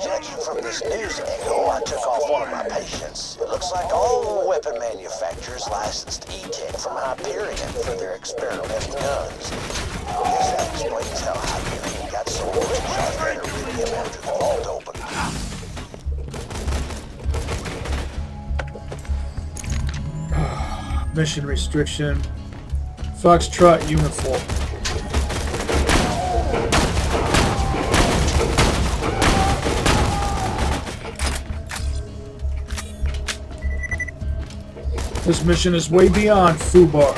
G: Judging from this news angle, I took off one of my patients. It looks like all the weapon manufacturers licensed E-Tech from Hyperion for their experimental guns. I guess that explains how Hyperion got so rich after rid of him after the vault opened.
A: Mission restriction. Foxtrot uniform. This mission is way beyond FUBAR.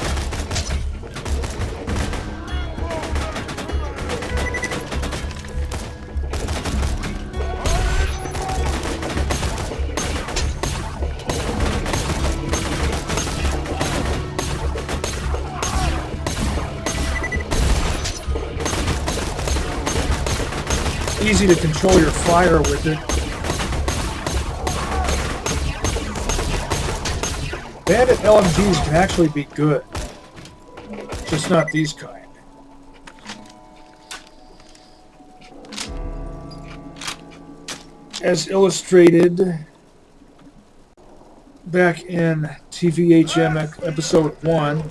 A: Easy to control your fire with it. Bandit LMGs can actually be good, just not these kind. As illustrated back in TVHM episode 1,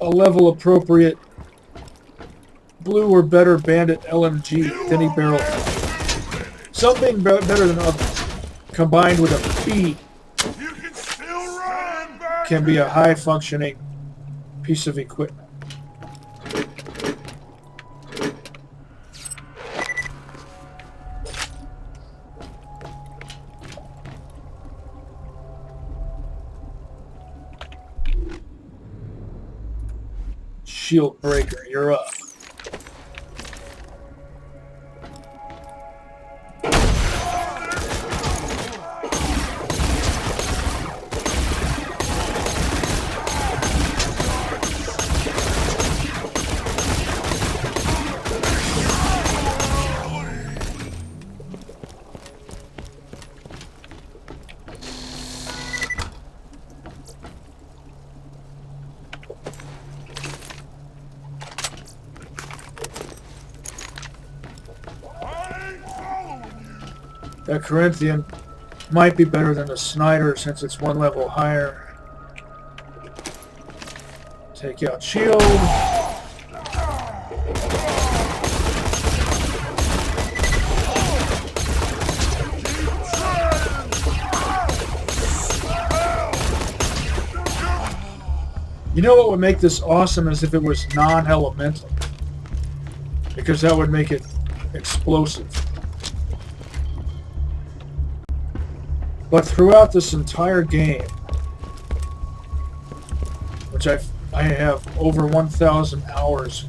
A: a level appropriate blue or better Bandit LMG thinny barrel, something better than others, combined with a B, can be a high-functioning piece of equipment. Shield breaker, you're up. That Corinthian might be better than the Snyder since it's one level higher. Take out shield. You know what would make this awesome is if it was non-elemental. Because that would make it explosive. But throughout this entire game, which I have over 1,000 hours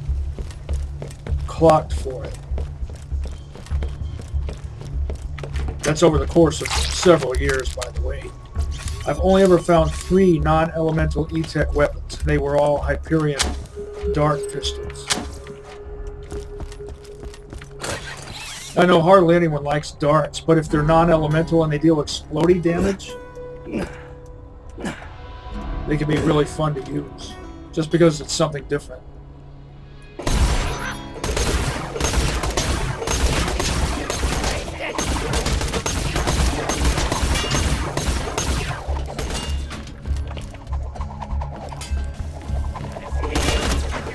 A: clocked for it. That's over the course of several years, by the way. I've only ever found 3 non-elemental E-Tech weapons. They were all Hyperion dart pistols. I know hardly anyone likes darts, but if they're non-elemental and they deal explodey damage, they can be really fun to use, just because it's something different.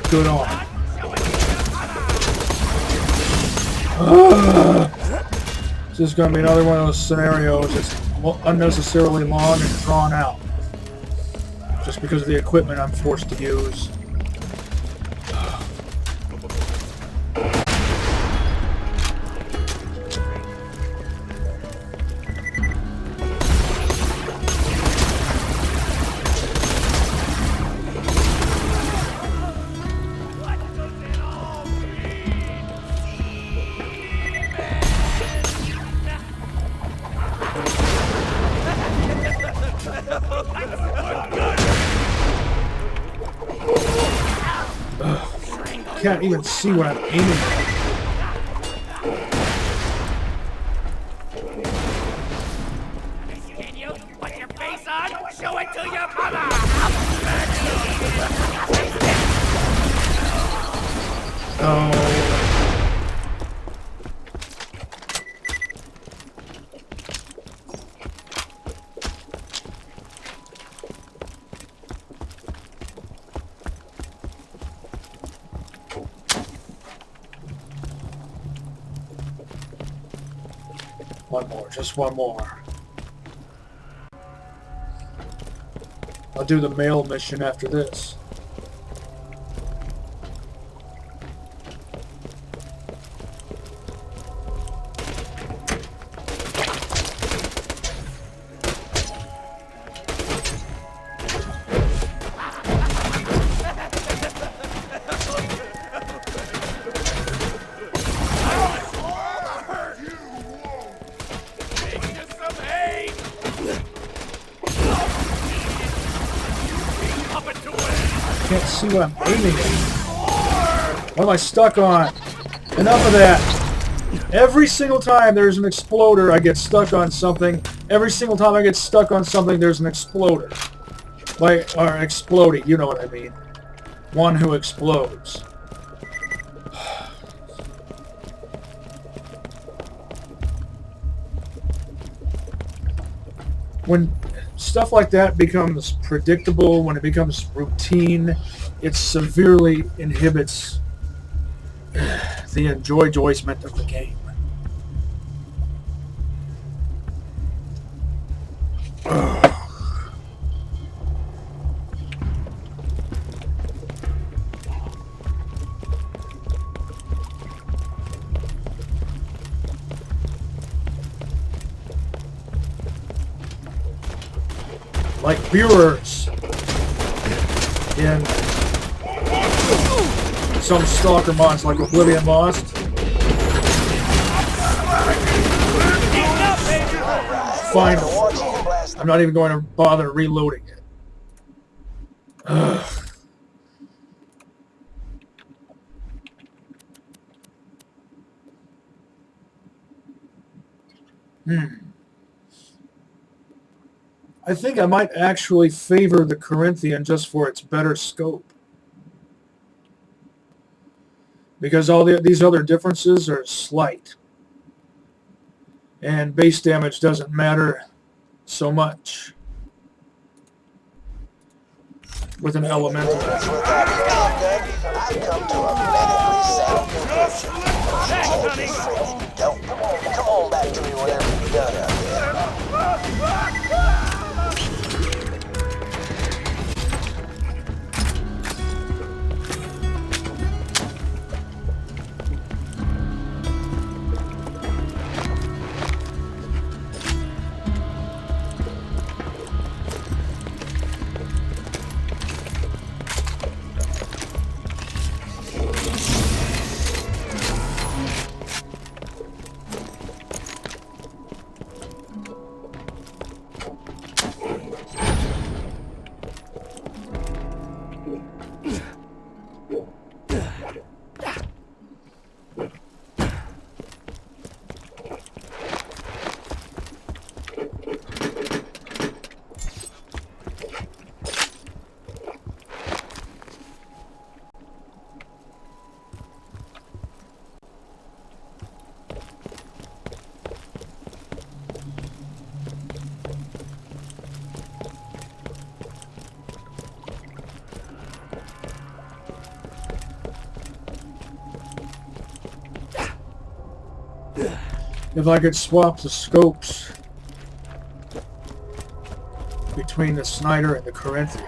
A: Good on. This is going to be another one of those scenarios that's unnecessarily long and drawn out. Just because of the equipment I'm forced to use. Can't even see what I'm aiming at.
C: Can you put your face on? Show it to your mother!
A: Oh. One more, just one more. I'll do the mail mission after this. Can't see what I'm aiming at. What am I stuck on? Enough of that. Every single time there's an exploder, I get stuck on something. Every single time I get stuck on something, there's an exploder. Like, or exploding, you know what I mean. One who explodes. When stuff like that becomes predictable, when it becomes routine, it severely inhibits the enjoyment of the game. Like viewers in some stalker mods like Oblivion Lost. Finally. I'm not even going to bother reloading it. Ugh. I think I might actually favor the Corinthian just for its better scope. Because all these other differences are slight. And base damage doesn't matter so much with an elemental.
G: With that handgun, I've come to a medically sound conclusion. You can't be freaking dope. Come on back to me whenever you're done out there.
A: If I could swap the scopes between the Snyder and the Corinthian.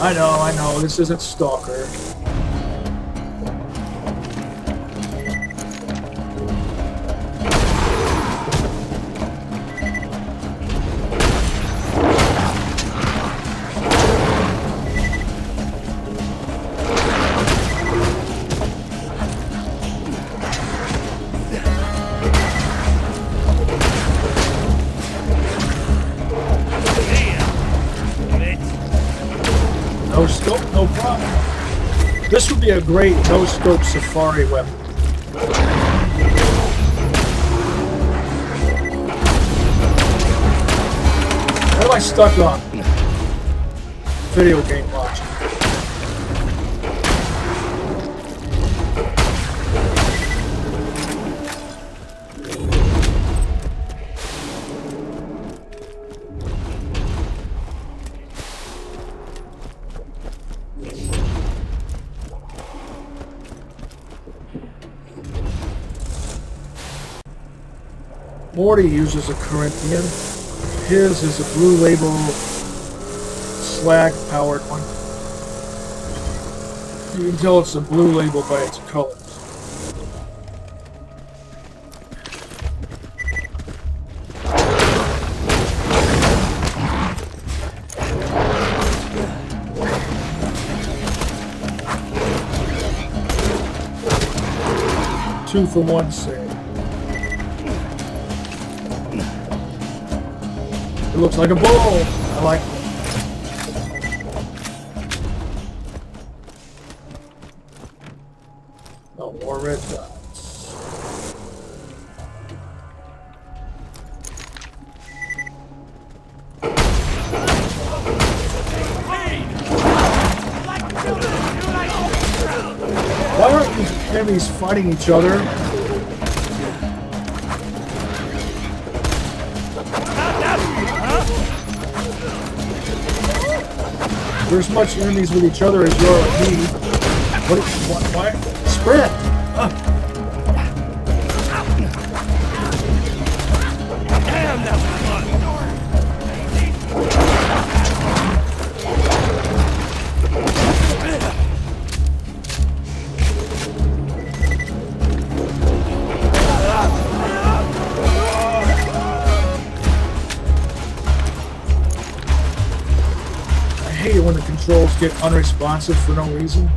A: I know, this isn't Stalker. No scope, no problem. This would be a great no-scope safari weapon. What am I stuck on? Video game watching. Morty uses a Corinthian. His is a Blue Label slag-powered one. You can tell it's a Blue Label by its colors. Two for one sale. It looks like a bull. I like it. Oh, more red dots. Why aren't these enemies fighting each other? They're as much enemies with each other as you are with me. Why? Sprint!
C: Damn, that was fun!
A: I hate it when the controls get unresponsive for no reason.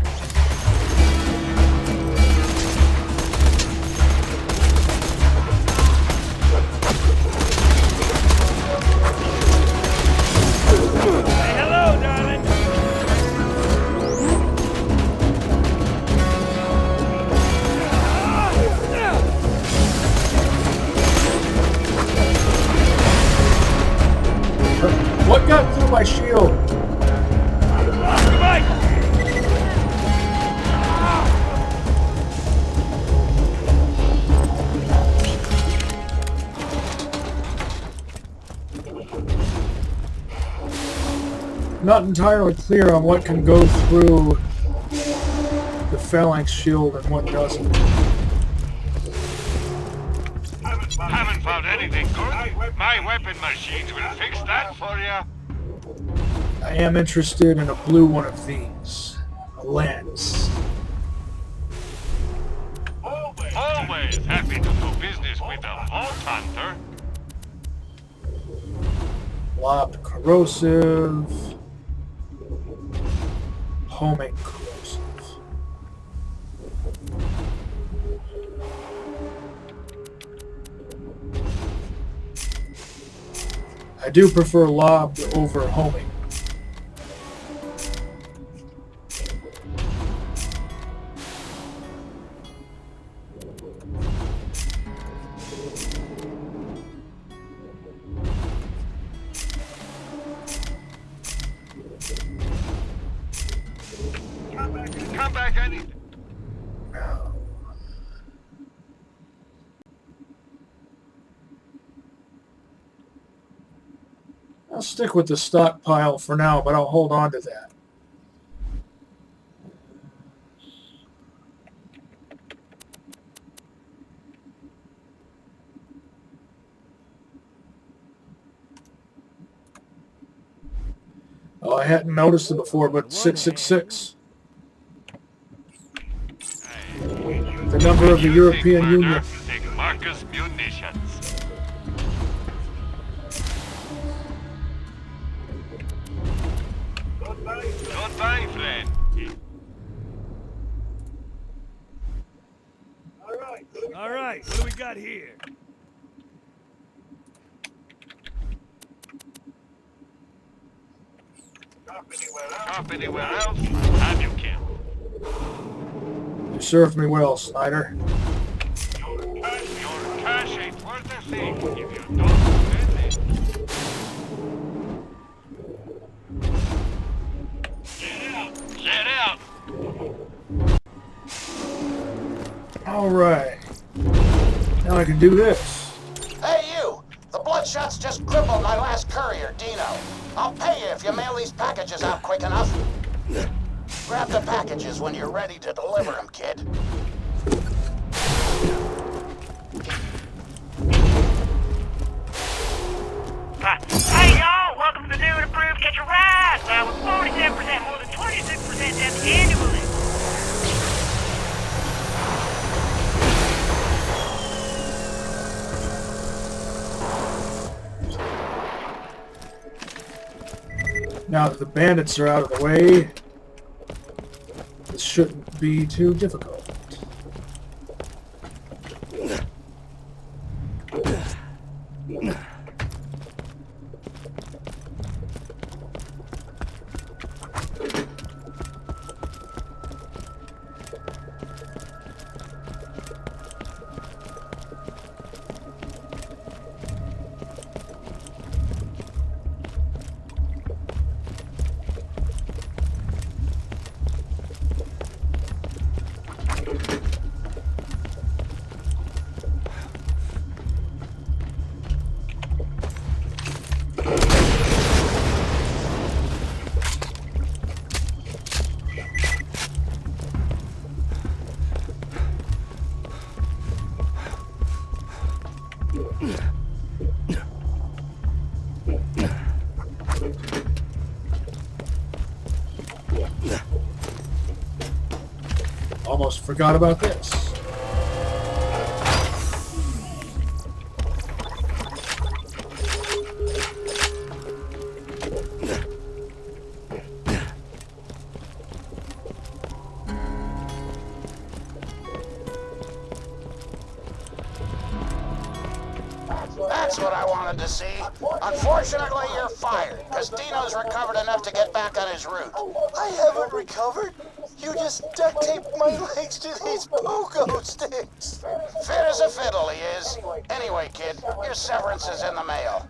A: What got through my shield? Not entirely clear on what can go through the phalanx shield and what doesn't.
B: Haven't found anything good. My weapon machines will fix that for you.
A: I am interested in a blue one of these. A lens.
B: Always happy to do business with a vault hunter.
A: Lobbed corrosive. Homing corrosive. I do prefer lobbed over homing.
B: Come back, I need...
A: I'll stick with the stockpile for now, but I'll hold on to that. Oh, I hadn't noticed it before, but 666. The number of the European Union.
B: Take Marcus munitions. Goodbye, friend.
C: All right, what do we got here?
B: Shop anywhere else? Have you killed?
A: You served me well, Snyder.
B: Your cash ain't worth a thing if you don't spend it. Get out!
A: Alright. Now I can do this.
G: Hey, you! The Bloodshot's just crippled my last courier, Dino. I'll pay you if you mail these packages out quick enough. Grab the packages when you're ready to deliver them, kid.
H: Hey, y'all! Welcome to the new and improved Catch a Ride! With 47% more than 26% deaths annually.
A: Now that the bandits are out of the way, this shouldn't be too difficult. Almost forgot about this.
G: That's what I wanted to see. Unfortunately, you're fired, because Dino's recovered enough to get back on his route. I haven't recovered. You just duct taped my legs to these pogo sticks. Fit as a fiddle, he is. Anyway, kid, your severance is in the mail.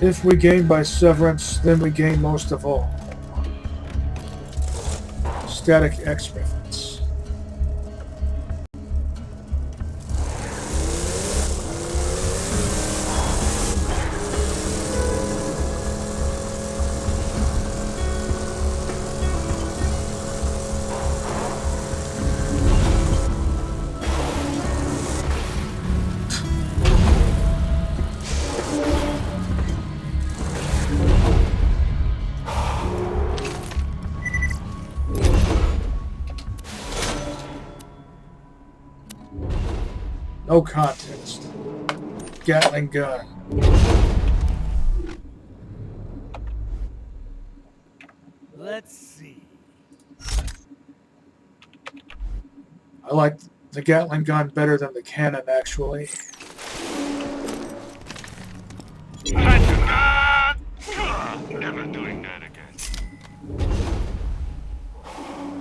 A: If we gain by severance, then we gain most of all. Static X reference. No contest. Gatling gun.
C: Let's see.
A: I like the Gatling gun better than the cannon, actually.
B: Never doing that again.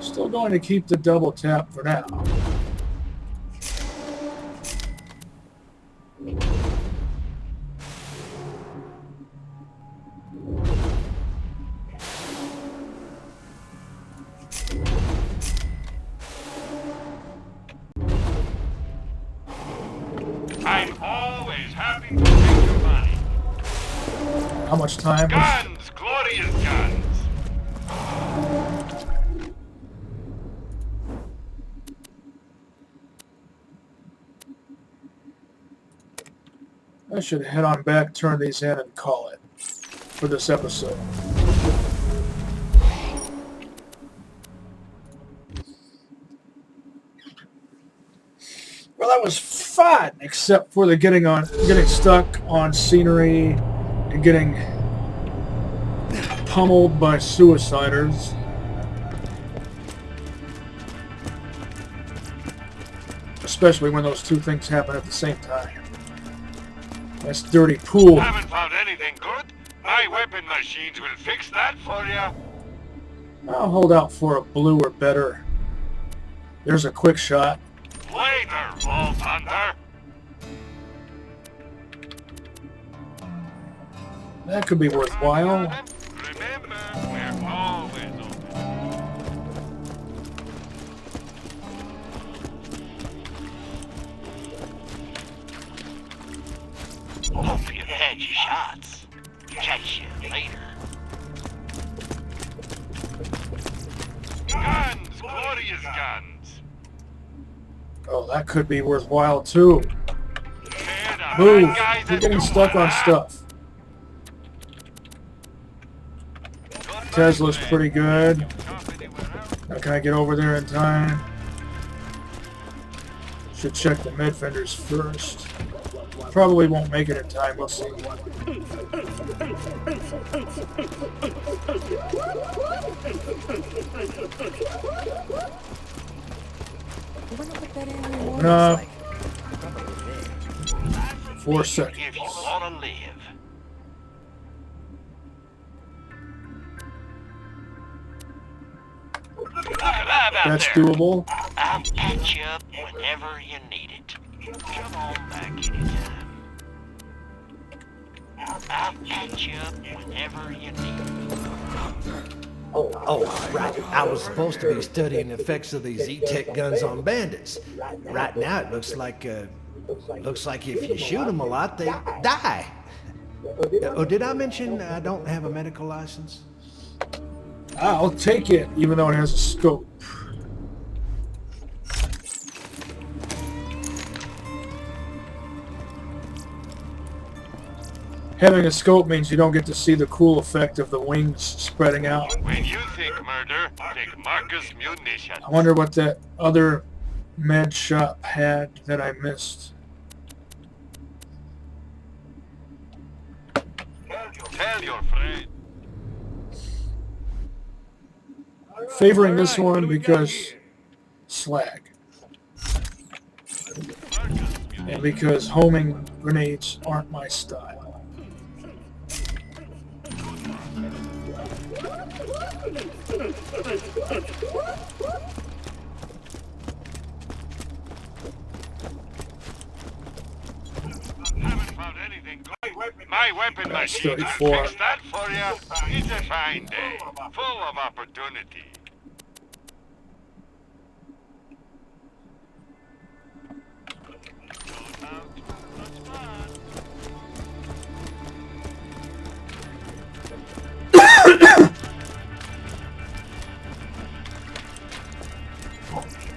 A: Still going to keep the double tap for now.
B: I'm always happy to take your money.
A: How much time?
B: Guns! Glorious guns!
A: I should head on back, turn these in, and call it for this episode. Well, that was fun, except for the getting stuck on scenery and getting pummeled by suiciders. Especially when those two things happen at the same time. That's dirty pool.
B: Haven't found anything good? My weapon machines will fix that for you.
A: I'll hold out for a blue or better. There's a quick shot.
B: Later, Vault Hunter.
A: That could be worthwhile.
B: Remember, we're always open.
H: Hope you've had your shots. Catch you later.
B: Guns! Glorious guns!
A: Oh, that could be worthwhile too.
B: They're the
A: Move!
B: right guys
A: You're
B: that
A: getting
B: do
A: stuck on
B: that.
A: stuff. Tesla's pretty good. Now can I get over there in time? Should check the mid fenders first. Probably won't make it in time, we'll see. No. 4 seconds.
H: If you want to live. Look alive out
A: That's
H: there.
A: doable.
H: I'll patch you up whenever you need it. Come on back anytime. I'll patch you up whenever you need it.
J: Oh, right. I was supposed to be studying the effects of these E-Tech guns on bandits. Right now, it looks like if you shoot them a lot, they die. Oh, did I mention I don't have a medical license?
A: I'll take it, even though it has a scope. Having a scope means you don't get to see the cool effect of the wings spreading out.
B: When you think murder, think Marcus Munitions.
A: I wonder what that other med shop had that I missed.
B: Tell your friend.
A: Favoring this one because slag. And because homing grenades aren't my style.
B: Haven't found anything good. My weapon
A: That's
B: machine will
A: 34.
B: fix that for you. It's a fine day, full of opportunity.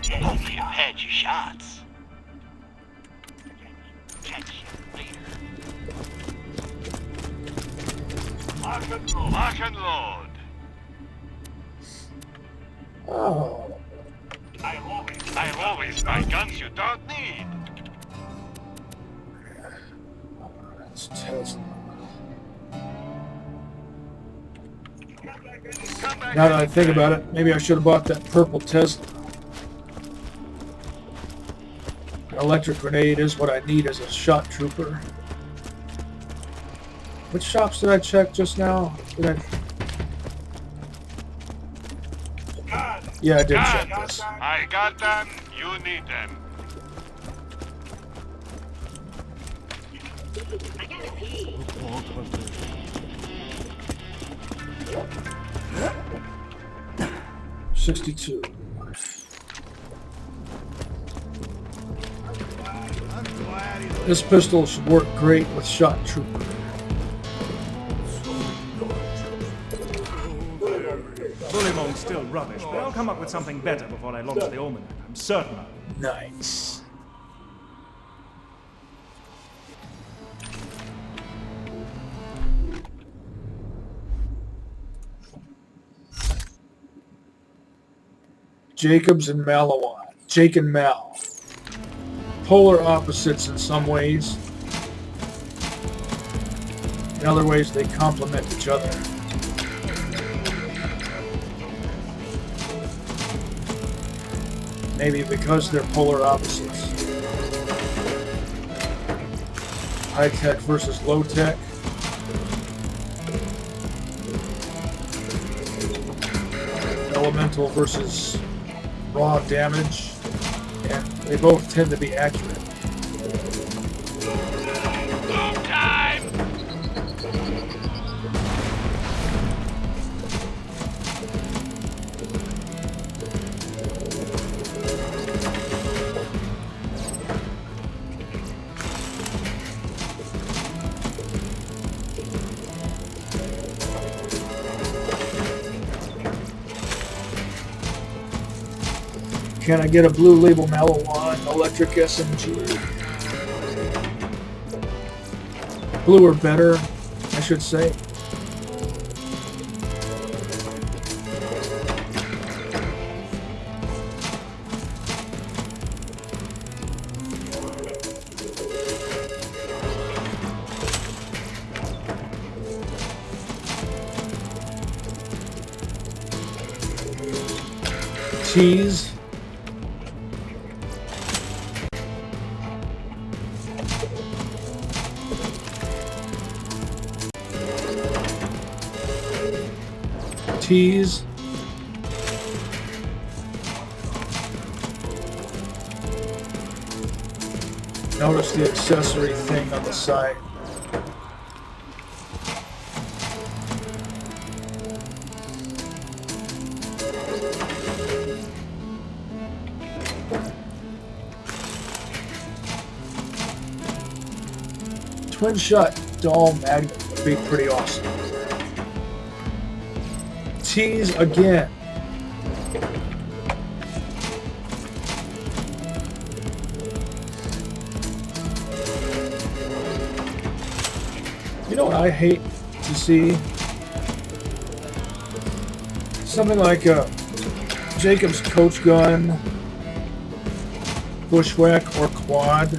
H: Hope you've had your shots. Catch you later.
B: Lock and load.
A: Oh.
B: I'll always buy guns you don't need.
A: It's Tesla. Now that I think about it, maybe I should have bought that purple Tesla. An electric grenade is what I need as a shot trooper. Which shops did I check just now? Yeah, I did check this.
B: I got them. You need them.
E: I gotta pee.
A: 62. This pistol should work great with shot trooper.
C: Bullymon's still rubbish, but I'll come up with something better before I launch the almanac. I'm certain.
A: Nice. Jacobs and Malawan. Jake and Mal. Polar opposites in some ways. In other ways, they complement each other. Maybe because they're polar opposites. High tech versus low tech. Elemental versus raw damage. And they both tend to be accurate.
B: Move time!
A: Can I get a blue label Malawan electric SMG? Blue or better, I should say. Tease. Tease. Notice the accessory thing on the side. Twin shot dual magnet would be pretty awesome. Tease again. You know what I hate to see? Something like a Jacobs coach gun, bushwhack, or quad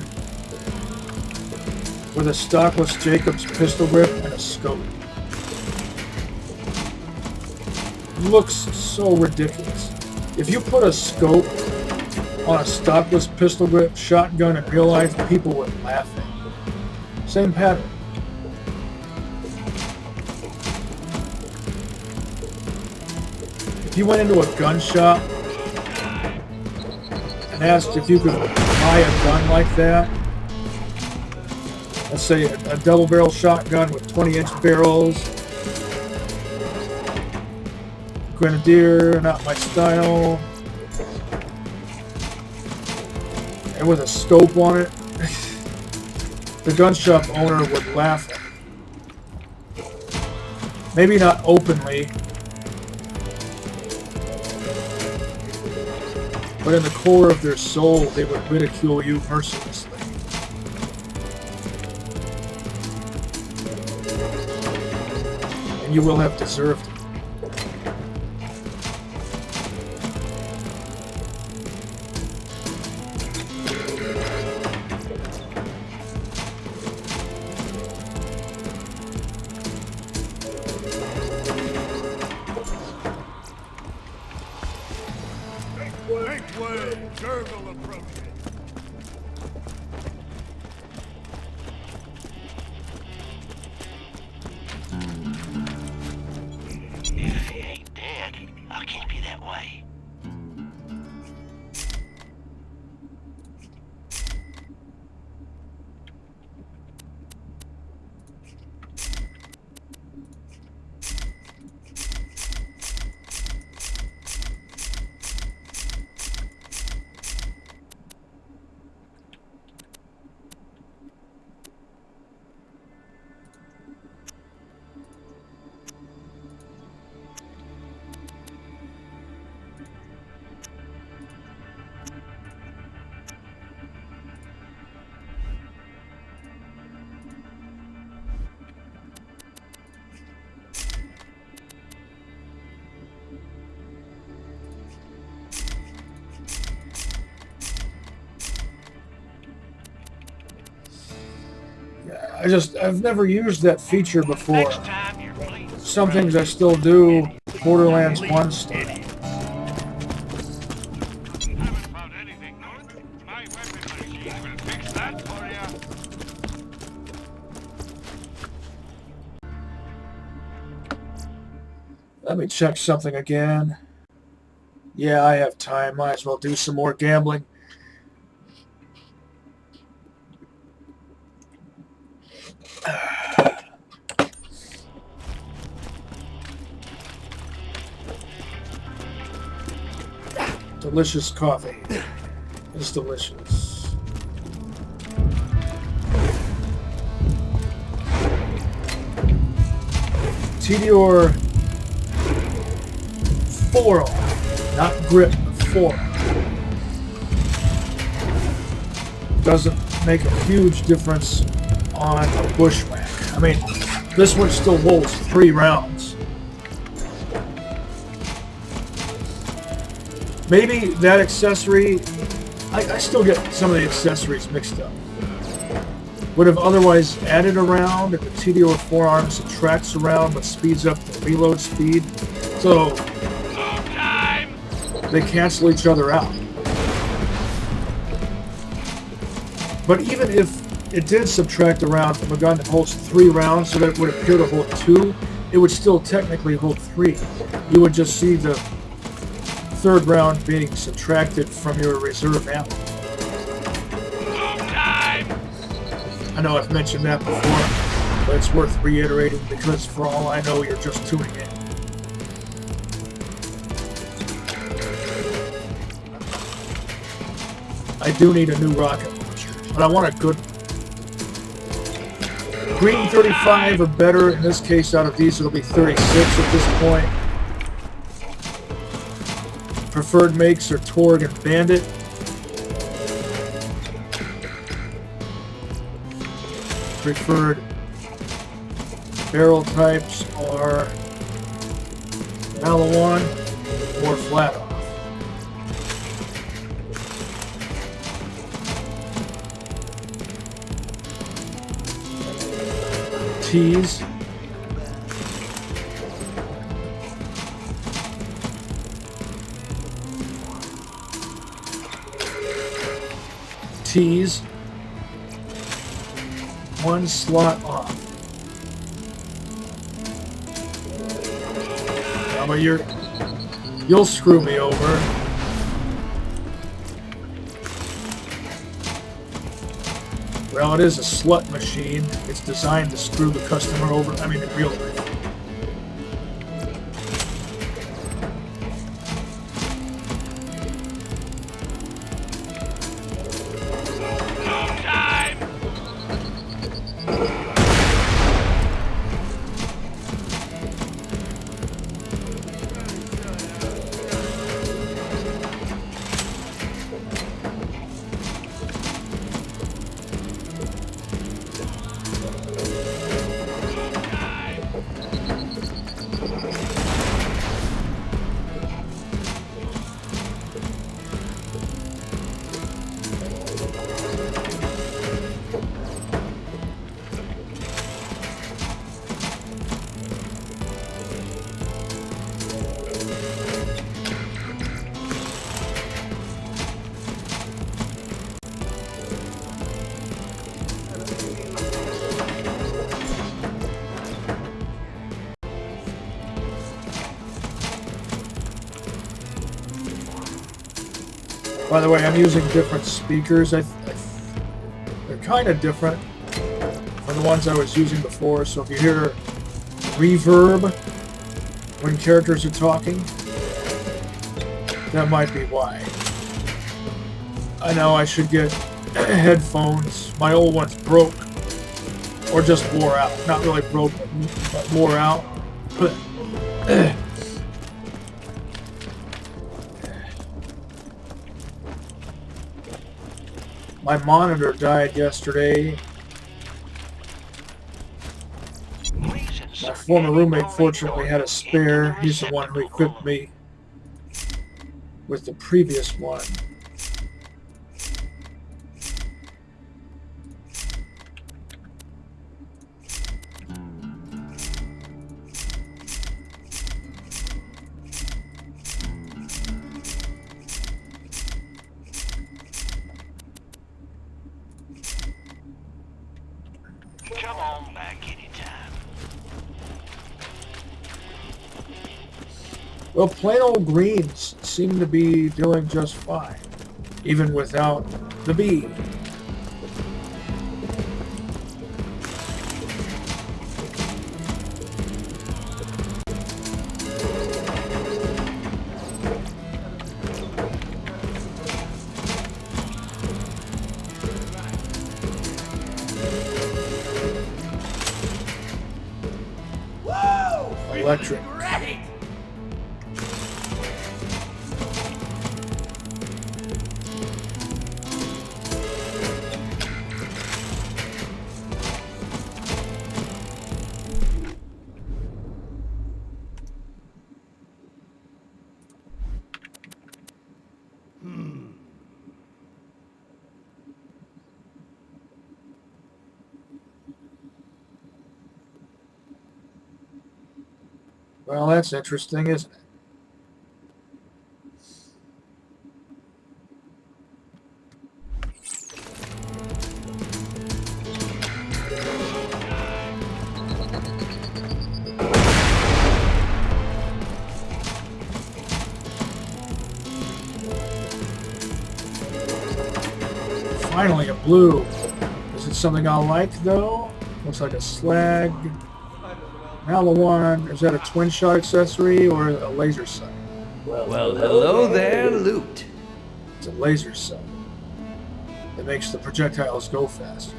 A: with a stockless Jacobs pistol grip and a scope. Looks so ridiculous. If you put a scope on a stockless pistol grip shotgun in real life, people would laugh at you. Same pattern. If you went into a gun shop and asked if you could buy a gun like that, let's say a double barrel shotgun with 20-inch barrels, Grenadier, not my style, and with a scope on it, the gun shop owner would laugh at it. Maybe not openly, but in the core of their soul, they would ridicule you mercilessly. And you will have deserved it. I've never used that feature before.
H: Next time you're pleased.
A: Some things I still do. Borderlands 1 stuff.
B: Haven't found anything good? My weapon machine will fix that for you.
A: Let me check something again. Yeah, I have time. Might as well do some more gambling. Delicious coffee. It's delicious. TVHM 4L, not grip, 4L. Doesn't make a huge difference on a bushwhack. I mean, this one still holds 3 rounds. Maybe that accessory, I still get some of the accessories mixed up. Would have otherwise added a round if the TVHM forearm subtracts a round but speeds up the reload speed. So they cancel each other out. But even if it did subtract a round from a gun that holds 3 rounds, so that it would appear to hold 2, it would still technically hold 3. You would just see the 3rd round being subtracted from your reserve ammo. I know I've mentioned that before, but it's worth reiterating because for all I know, you're just tuning in. I do need a new rocket launcher, but I want a good one. Green 35 or better. In this case, out of these, it'll be 36 at this point. Preferred makes are Torg and Bandit. Preferred barrel types are Malawan or Flat Off. T's. T's. 1 slot off. Yeah, but you'll screw me over. Well, it is a slut machine. It's designed to screw the customer over. I mean, in real life. By the way, I'm using different speakers. They're kind of different from the ones I was using before. So if you hear reverb when characters are talking, that might be why. I know I should get headphones. My old ones broke or just wore out. Not really broke, but wore out. My monitor died yesterday. My former roommate fortunately had a spare. He's the one who equipped me with the previous one. Well, plain old greens seem to be doing just fine, even without the B. Electric.
C: Great!
A: Well, that's interesting, isn't it? Finally, a blue. Is it something I like, though? Looks like a slag. One. Is that a twin shot accessory or a laser sight?
J: Well, hello there, Loot.
A: It's a laser sight. It makes the projectiles go faster.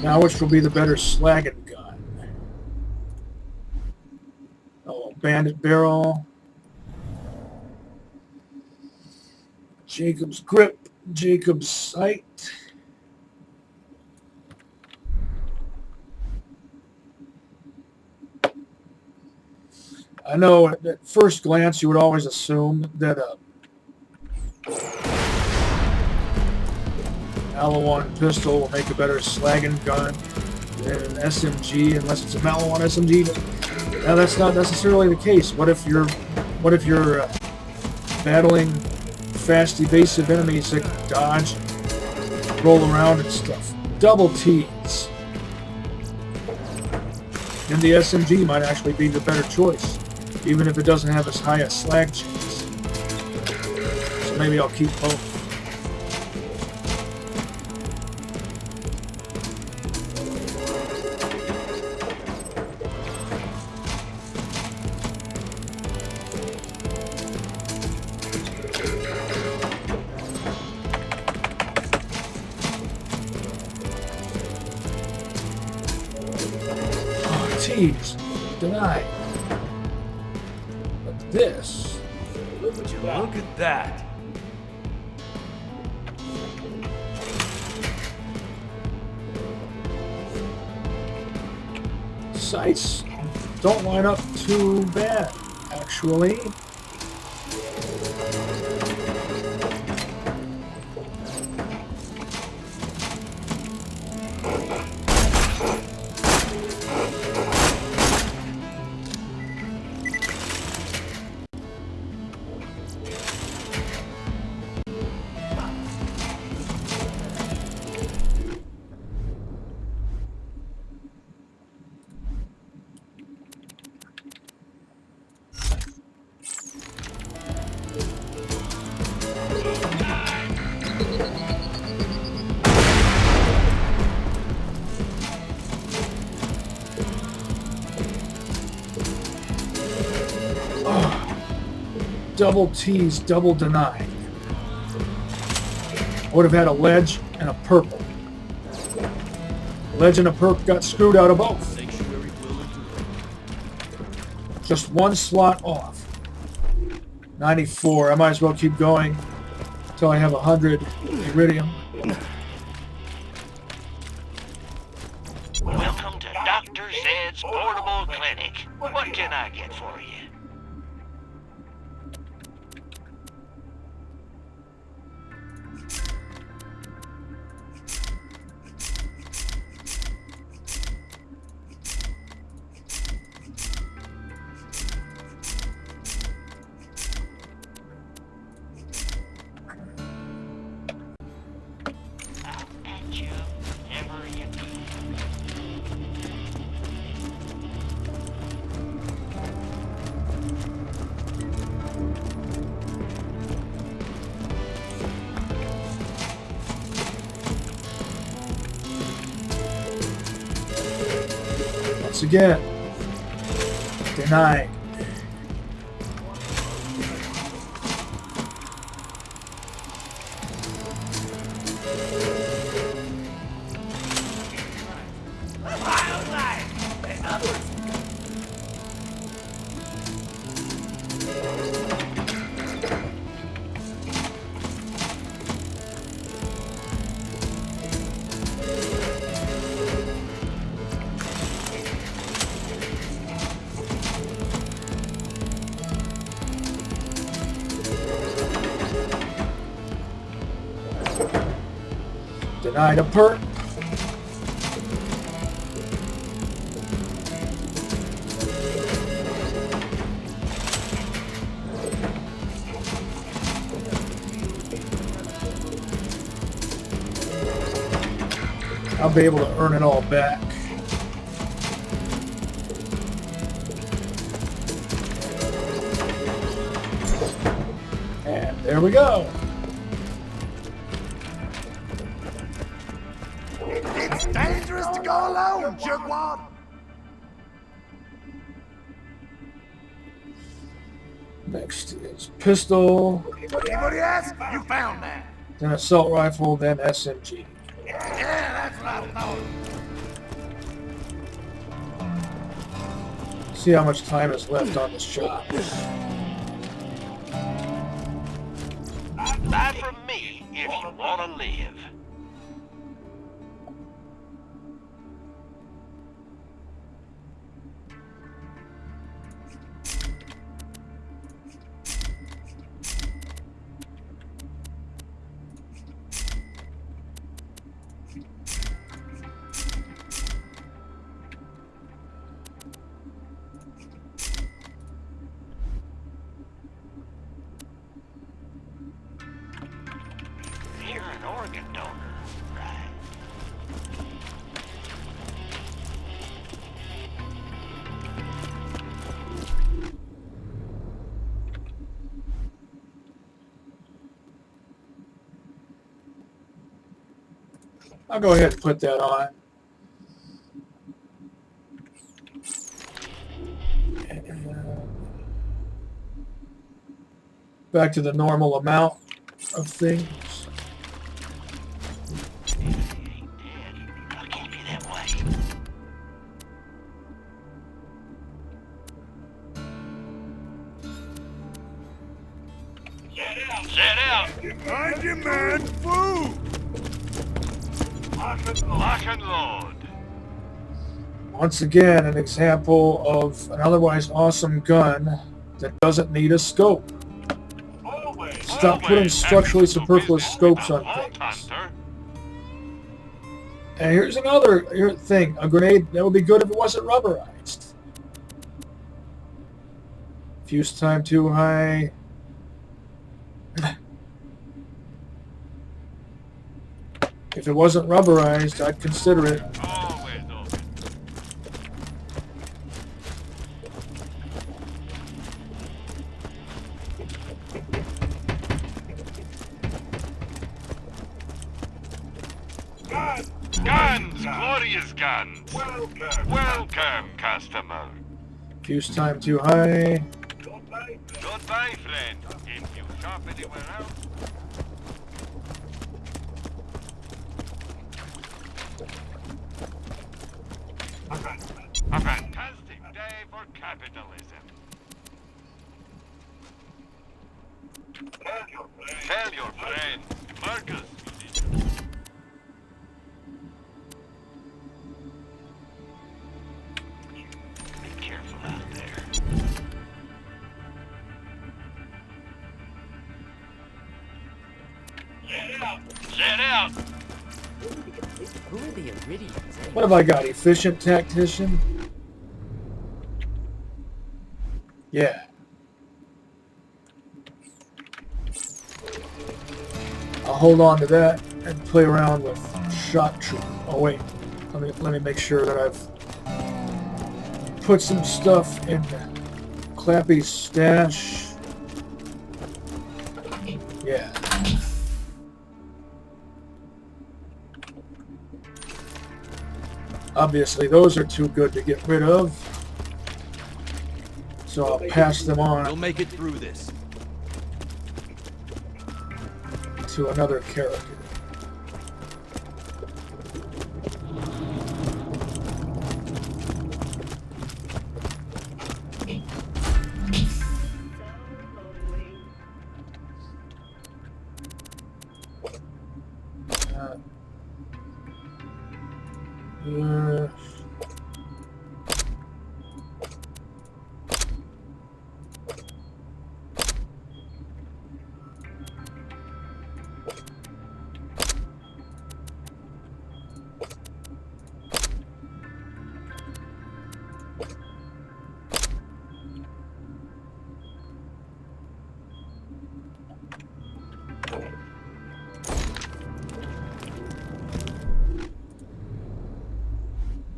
A: Now, which will be the better slagging gun? Oh, bandit barrel. Jacob's grip. Jacob's sight. I know at first glance you would always assume that a Malawan pistol will make a better slagging gun than an SMG, unless it's a Malawan SMG. But now that's not necessarily the case. What if you're battling fast, evasive enemies that can dodge, roll around, and stuff? Double T's. And the SMG might actually be the better choice, even if it doesn't have as high a slag chance. So maybe I'll keep both. T's. Denied. But this...
C: Would you look at that?
A: Sights don't line up too bad, actually. Double T's, double denied. I would have had a ledge and a purple. Ledge and a perp got screwed out of both. Just one slot off. 94. I might as well keep going until I have 100 iridium.
H: Welcome to Dr. Zed's Portable Clinic. What can I get for you?
A: Once again, denied. Denied a perk. I'll be able to earn it all back. And there we go.
C: It's dangerous to go alone, jerkwad.
A: Next is pistol,
C: Anybody ask? You found that.
A: then assault rifle, then SMG.
C: Yeah, that's what I thought.
A: See how much time is left on this job.
B: Buy from me if you want to live. You're an organ donor, right?
A: I'll go ahead and put that on. Back to the normal amount of things.
B: I'll keep you that way. Set out!
C: I demand food.
B: Lock and load.
A: Once again, an example of an otherwise awesome gun that doesn't need a scope. Stop putting structurally superfluous scopes on things. And here's another thing. A grenade, that would be good if it wasn't rubberized. Fuse time too high. If it wasn't rubberized, I'd consider it.
B: Guns! Glorious guns! Welcome, customer.
A: Fuse time too high.
B: Goodbye, friend. If you shop anywhere else... A fantastic day for capitalism. Tell your friend, Marcus. Be careful out there. Set out!
K: Who are the Iridians?
A: What have I got? Efficient tactician? Yeah. I'll hold on to that and play around with shot troop. Oh wait, let me make sure that I've put some stuff in Clappy's stash. Yeah. Obviously, those are too good to get rid of. So I'll pass them on.
C: We'll make it through this.
A: To another character.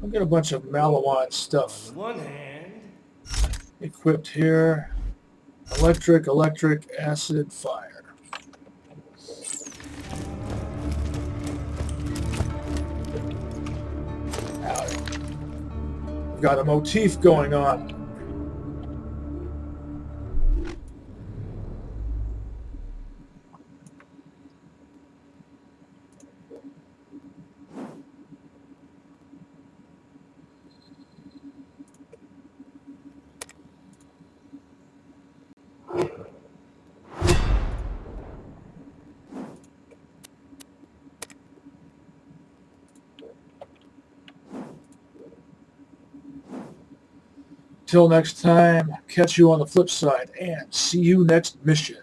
A: I'll get a bunch of Malawan stuff.
C: On one hand,
A: Equipped here. Electric, acid, fire. Howdy. We've got a motif going on. Till next time, catch you on the flip side, and see you next mission.